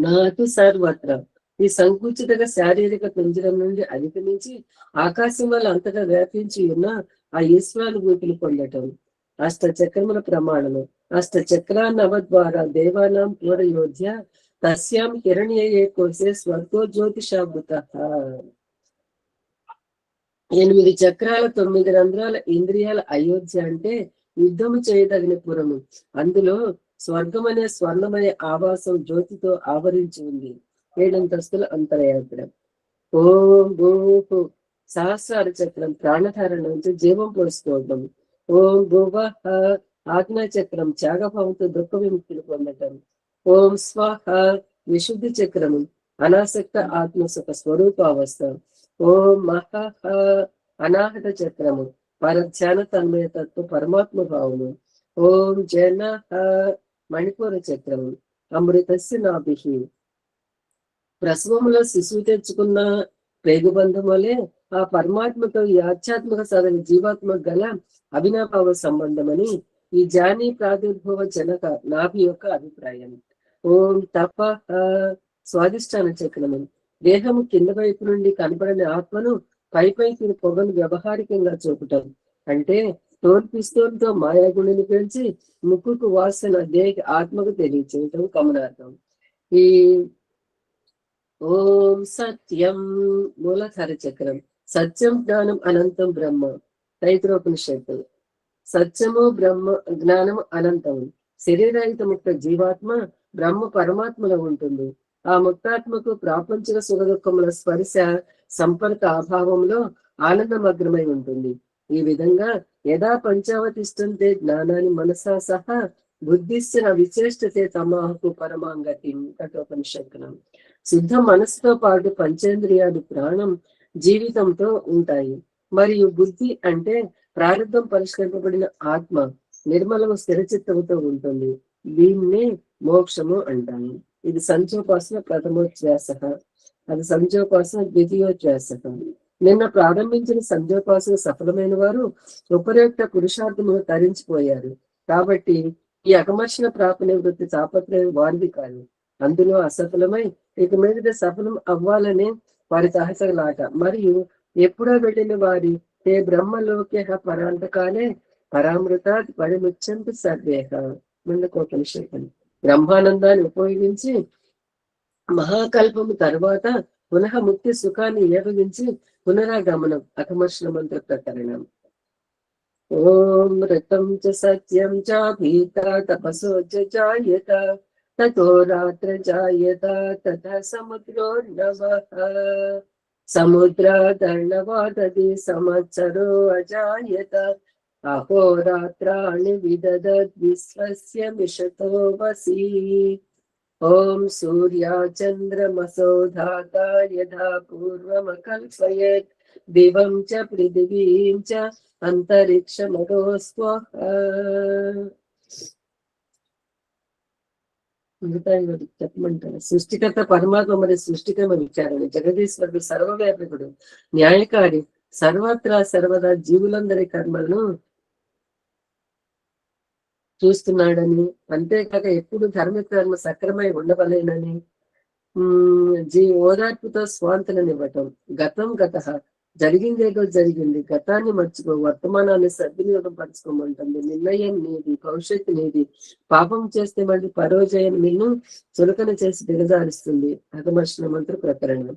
Speaker 4: నాతు సర్వత్ర. ఈ సంకుచితగా శారీరక పింజరం నుండి అధిగమించి ఆకాశం వల్ల అంతటా వ్యాపించి ఉన్న ఆ ఈశ్వరానుభూతిని పొందటం. అష్ట చక్రముల ప్రమాణము. అష్ట చక్రాన్నవద్వారా దేవానాం పూరయోధ్య తస్యాం హిరణ్యయే కోసే స్వర్గో జ్యోతిషాభృత. 8 చక్రాల 9 రంధ్రాల ఇంద్రియాల అయోధ్య అంటే యుద్ధము చేయదగిన పురము. అందులో స్వర్గం అనే స్వర్ణమనే ఆవాసం జ్యోతితో ఆవరించి ఉంది. 7 అంతస్తుల అంతరయాత్ర. ఓం భూ సహస్రార చక్రం, ప్రాణధారణ నుంచి జీవం పోసుకోవడం. ఓం భువః ఆజ్ఞా చక్రం, త్యాగభావంతో దుఃఖ విముక్తిని పొందటం. ఓం స్వహ విశుద్ధి చక్రము, అనాసక్త ఆత్మసుఖ స్వరూపావస్థ. ఓం మహః అనాహత చక్రము, పరధ్యాన తన్మయతత్వ పరమాత్మ భావము. ఓం జన మణిపూర చక్రము, అమృతస్య నాభిః. ప్రసవములో శిశువు తెచ్చుకున్న ప్రేగుబంధం వలె ఆ పరమాత్మతో ఈ ఆధ్యాత్మిక సాధన జీవాత్మ గల అవినాభావ సంబంధమని ఈ జానీ ప్రాదుర్భవ జనక నాభి యొక్క అభిప్రాయం. ఓం తప స్వాదిష్టాన చక్రము, దేహము కింద వైపు నుండి కనబడని ఆత్మను పైపైకి పొగను వ్యవహారికంగా చూపటం. అంటే తోలు పిస్తోలుతో మాయాగుణిని పెంచి ముక్కుకు వాసన దేహ ఆత్మకు తెలియచేయటం గమనార్థం. ఈ ఓం సత్యం మూలధార చక్రం, సత్యం జ్ఞానం అనంతం బ్రహ్మ. తైత్రోపనిషత్తు. సత్యము బ్రహ్మ, జ్ఞానము అనంతం. శరీరహిత ముక్త జీవాత్మ బ్రహ్మ పరమాత్మలో ఉంటుంది. ఆ ముక్తాత్మకు ప్రాపంచిక సుఖ దుఃఖముల స్పర్శ సంపర్క అభావంలో ఆనందమగ్నమై ఉంటుంది. ఈ విధంగా యదా పంచావతిష్టంతే జ్ఞానాన్ని మనసా సహా బుద్ధిశ్చన విశేషతే తమాహకు పరమాంగతి. కఠోపనిషత్తునం. శుద్ధ మనసుతో పాటు పంచేంద్రియాలు ప్రాణం జీవితంతో ఉంటాయి. మరియు బుద్ధి అంటే ప్రారంభం పరిష్కరింపబడిన ఆత్మ నిర్మలము స్థిరచిత్తముతో ఉంటుంది. దీన్నే మోక్షము అంటాము. ఇది సంచోపాసన ప్రథమోచ్ఛ్వాస, అది సంచోపాసన ద్వితీయోచ్ఛ్వాస. నిన్న ప్రారంభించిన సంచోపాసన సఫలమైన వారు ఉపయుక్త పురుషార్థమును తరించిపోయారు. కాబట్టి ఈ అకమర్షణ ప్రాపణ వృత్తి తాపత్రయం వారిది కాదు. అందులో అసఫలమై ఇక మీద సఫలం అవ్వాలనే వారి తహసలాట. మరియు ఎప్పుడో వెళ్ళిన వారి తే బ్రహ్మలోకే పరాంతకాలే పరామృతాత్ పరిముచ్యంతు సర్వేహ. ముందుకోపనిషత్తు. బ్రహ్మానందాన్ని ఉపయోగించి మహాకల్పము తర్వాత పునః ముక్తి సుఖాన్ని ఏవగించి పునరాగమనం. అకమర్షణ మంత్ర ప్రకరణం. ఓం ఋతం చ సత్యం చ భీత తపసో జాయత తతో రాత్ర జాయత తథ సముద్రోర్ణవః సముద్రాదర్ణవాదది సంవత్సరో అజాయత అహోరాత్రాణి విదదద్ విశ్వస్య మిషతో వసి. ఓం సూర్యా చంద్రమసో ధాతా యథా పూర్వమకల్పయత్ దివం చ పృథివీం చ అంతరిక్షమదో స్వః. చెప్పమంటారు. సృష్టికర్త పరమాత్మ మరియు సృష్టికర్మ విచారణ. జగదీశ్వరుడు సర్వవ్యాపకుడు, న్యాయకారి, సర్వత్రా సర్వదా జీవులందరి కర్మలను చూస్తున్నాడని, అంతేకాక ఎప్పుడు ధర్మకర్మ సక్రమై ఉండవలేనని ఓదార్పుతో స్వాంతననివ్వటం. గతం గత, జరిగిందేదో జరిగింది, గతాన్ని మర్చిపో, వర్తమానాన్ని సద్వినియోగం పరచుకోమంటుంది. నిర్ణయం నీది, భవిష్యత్తు నీది. పాపం చేస్తే మళ్ళీ పరోజయం నిన్ను చులకన చేసి దిగజారుస్తుంది. అకమర్షణ మంత్ర ప్రకరణం.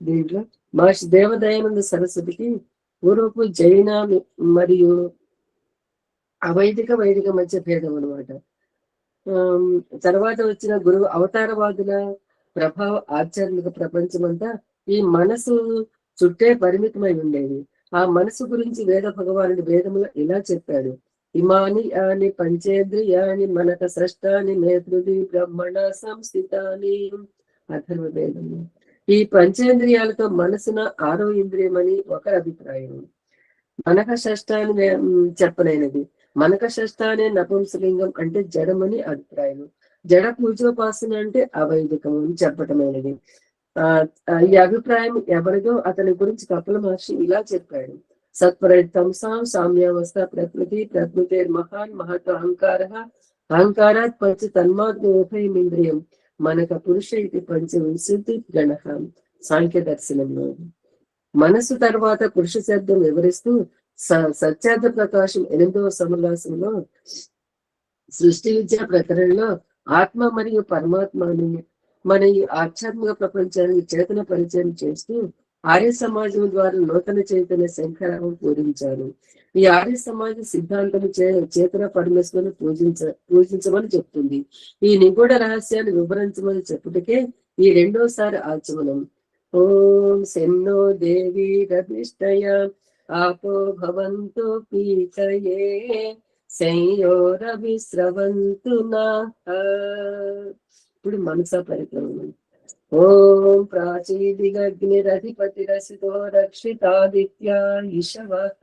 Speaker 4: దీంట్లో మహర్షి దేవదయానంద సరస్వతికి పూర్వపు జైన మరియు అవైదిక వైదిక మధ్య భేదం అనమాట. తర్వాత వచ్చిన గురువు అవతారవాదుల ప్రభావ ఆధ్యాత్మిక ప్రపంచం అంతా ఈ మనసు చుట్టే పరిమితమై ఉండేది. ఆ మనసు గురించి వేద భగవానుడి వేదములో ఇలా చెప్పాడు: ఇమాని యాని పంచేంద్రియాని మనక సృష్టాని నేతృది బ్రహ్మణ సంస్థితాని. అథర్వ వేదము. ఈ పంచేంద్రియాలతో మనసున 6వ ఇంద్రియం అని ఒకరి అభిప్రాయం. మనక షష్టాన్ని చెప్పనైనది. మనక షష్టానే నపుంసలింగం అంటే జడమని అభిప్రాయం. జడ పూజోపాసన అంటే అవైదికం అని చెప్పటమైనది. ఈ అభిప్రాయం ఎవరిదో అతని గురించి కపిల మహర్షి ఇలా చెప్పాడు: సత్పరితంసాం సామ్యావస్థ ప్రకృతి ప్రకృతిర్ మహాన్ మహత్ అహంకార అహంకారాత్ పంచ తన్మాత్మోభయమింద్రియం మనక పురుష ఇది పంచవింశతి గణ. సాంఖ్య దర్శనంలో మనసు తర్వాత పురుష శబ్దం వివరిస్తూ సత్యార్థ ప్రకాశం 8వ సమలాసంలో సృష్టి విద్యా ప్రకరణలో ఆత్మ మరియు పరమాత్మని మన ఈ ఆధ్యాత్మిక ప్రపంచానికి చేతన పరిచయం చేస్తూ ఆర్య సమాజం ద్వారా నూతన చైతన్య శంఖరావం పూరించారు. ఈ ఆర్య సమాజ సిద్ధాంతం చేతన పరమేశ్వరుని పూజించమని చెప్తుంది. ఈ నిగూఢ రహస్యాన్ని వివరించమని చెప్పుటకే ఈ 2వసారి ఆచమనం. ఓం శన్నో దేవి రవిష్టయ ఆపో భవంతు పీతయే సంయోరవిస్రవంతు నః. ఇప్పుడు మనసా పరిక్రమం. ఓం ప్రాచీదిగగ్నిరధిపతిరసితో రక్షితాదిత్యా ఇషవః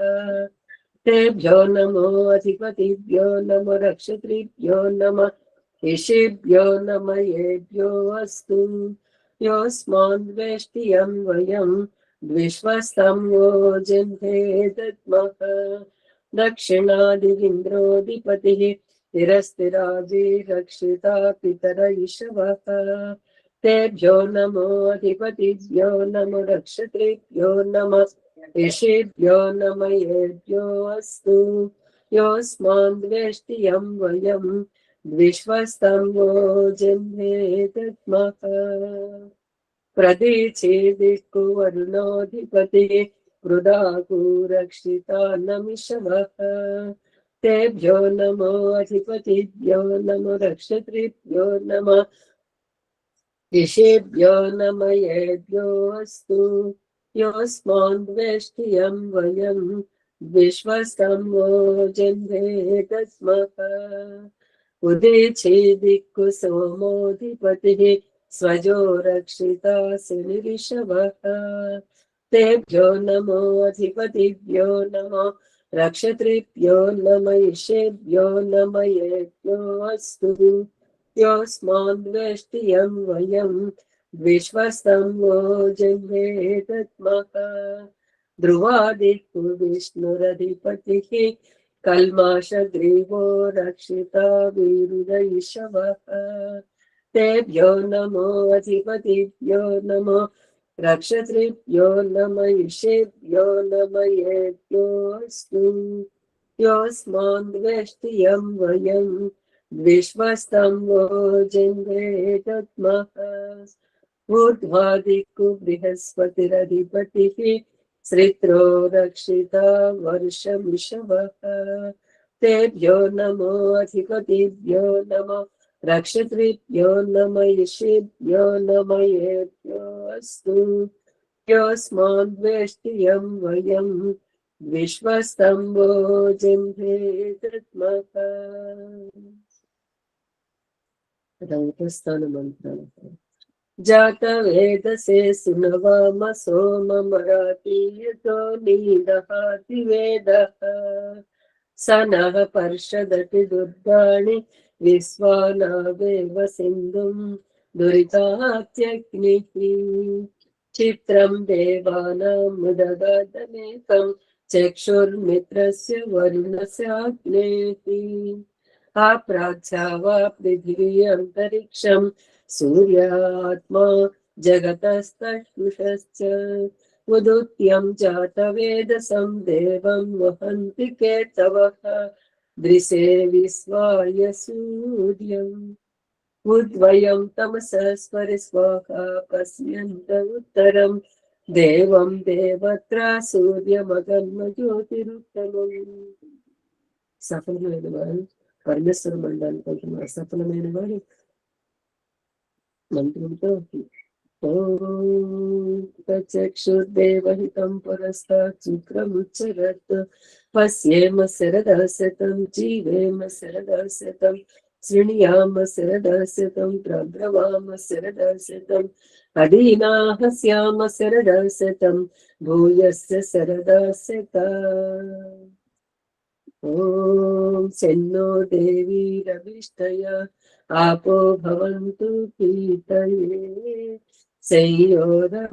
Speaker 4: తేభ్యో నమో అధిపతిభ్యో నమో రక్షత్రిభ్యో నమః ఇషేభ్యో నమయేభ్యో అస్తు. యోస్మాద్వేష్టియం వయం ద్విశ్వస్తం వోజంతే దద్మః దక్షిణాదివింద్రోధిపతిః స్థిరస్థిరాజీ రక్షితా పితర ఇషవః తేభ్యో నమో అధిపతిభ్యో నమో రక్షత్రిభ్యో నమః ఇషేభ్యో నమయేభ్యో అస్తు. యోస్మాద్వేష్టియం వయం ద్విశ్వస్తం వోజంతే దద్మః ప్రదీచేదిక్కు వరుణోధిపతిః పృథాకు రక్షితా నమిషవః తేభ్యో నమో అధిపతిభ్యో నమో రక్షత్రిభ్యో నమః ఇషేభ్యో నమయేభ్యో అస్తు. యోస్మాద్వేష్టియం వయం ద్విశ్వస్తం వోజంతే దద్మః ఉదీచేదిక్కు సోమోధిపతిః స్వజో రక్షితా శనిరిషవః తేభ్యో నమో అధిపతిభ్యో నమో రక్షత్రిభ్యో నమ ఇషేభ్యో నమయేభ్యో అస్తు. యోస్మాద్వేష్టియం వయం ద్విశ్వస్తం వోజంతే దద్మః ధ్రువాదిక్కు విష్ణురధిపతిః కల్మాషగ్రీవో రక్షితా వీరుద ఇషవః తేభ్యో నమో అధిపతిభ్యో నమో రక్షత్రిభ్యో నమ ఇషేభ్యో నమయేభ్యో అస్తు. యోస్మాద్వేష్టియం వయం ద్విశ్వస్తం వోజంతే దద్మః ఊర్ధ్వాదిక్కు బృహస్పతిరధిపతిః శ్రిత్రో రక్షితా వర్షమిషవః తేభ్యో నమో అధిపతిభ్యో నమో రక్షత్రిభ్యో నమ ఇషేభ్యో నమయేభ్యో అస్తు. యోస్మాద్వేష్టియం వయం ద్విశ్వస్తం వోజంతే దద్మః. స్థాన మంత్రాలు. జాత వేదసే సునవామ సోమమరాతీయతో నీదహాతి వేదః సనః పర్షదతి దుర్గాణి విశ్వానావేవ సింధుం దురితాత్యగ్నిః చిత్రం దేవానాం ముదగదమేకం చక్షుర్మిత్రస్య వరుణస్యాగ్నేః అప్రాచ్యావా పృథివీ అంతరిక్షం సూర్యాత్మా జగతస్తశ్చుషశ్చ ఉదుత్యం జాతవేదసం దేవం వహంతి కేతవః దృశే విశ్వాయ సూర్యం ఉద్వయం తమసస్పరి స్వాహా పశ్యంత ఉత్తరం దేవం దేవత్ర సూర్యమగర్మ జ్యోతిరుత్తమం. సఫలమైన వాడు పరమేశ్వర మండలానికి వెళ్తున్నారు. సఫలమైన వాడు మంత్రంతో చక్షుర్దేవహితం పురస్తాత్ శుక్రముచ్చరత్ పశ్యేమ శరదశతం జీవేమ శరదశతం శృణుయామ శరదశతం ప్రబ్రవామ శరదశతం అధీనాహస్యామ శరదశతం భూయస్య శరదశతం. ఓం శన్నో దేవీరవిష్టయ आपो भवन्तु पीतये संयोरविस्रवन्तु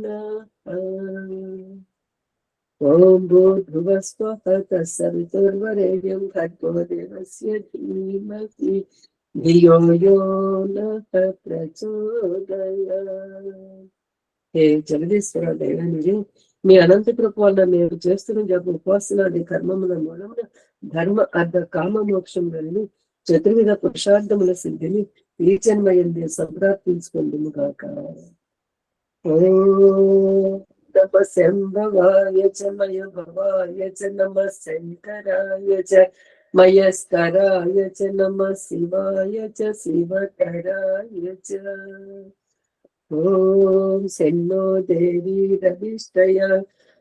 Speaker 4: नः. ॐ भूर्भुवस्वः तत्सवितुर्वरेण्यं भर्गो देवस्य धीमहि धियो यो नः प्रचोदयात्. హే జగదీశ్వర దేవానికి మీ అనంత కృప వల్ల మేము చేస్తున్న జప ఉపాసనాది కర్మముల మూలమున ధర్మ అర్ధ కామ మోక్షములను చతుర్విధ పురుషార్థముల సిద్ధిని ఈ జన్మయందే సంప్రాప్తించుకుందుము గాక. ఓం నమ శంభవాయ చ మయ భవాయ చ నమ శంకరాయ చ మయస్కరాయ చ నమ శివాయ చ శివకరాయ చ. ఓం శన్నో దేవీరవిష్టయ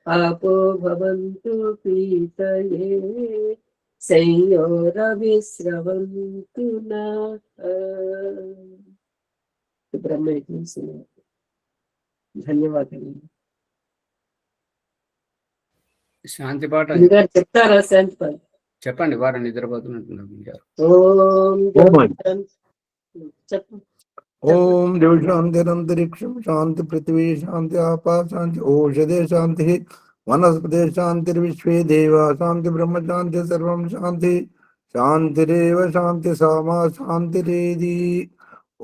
Speaker 4: आपो भवन्तु पीतये संयोरविस्रवन्तु नः. బ్రహ్మయజ్ఞం ధన్యవాదాలు.
Speaker 1: శాంతి పాట
Speaker 4: గారు చెప్తారా? శాంతి పాట
Speaker 1: చెప్పండి. వారు నిద్రపోతున్నట్టున్నారు.
Speaker 4: ఓం చెప్పు.
Speaker 5: ఓం దేవ శాంతిరంతరిక్షం శాంతి పృథివీ శాంతి ఆపా శాంతి ఓషధే శాంతి వనస్పతే శాంతిర్విశ్వే దేవా శాంతి బ్రహ్మ శాంతి సర్వం శాంతి శాంతిరేవ శాంతి సామా శాంతిరేది.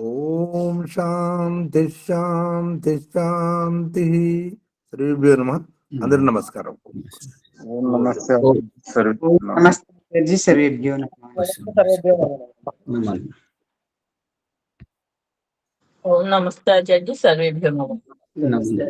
Speaker 5: ఓం శాంతి శాంతి శాంతి. శ్రీభ్యో నమః. అందరి నమస్కారం.
Speaker 2: నమస్తే సర్వేభ్యో నమః.
Speaker 7: ఓం నమస్తే జడ్జి సర్వేభ్యో నమః.
Speaker 4: నమస్తే.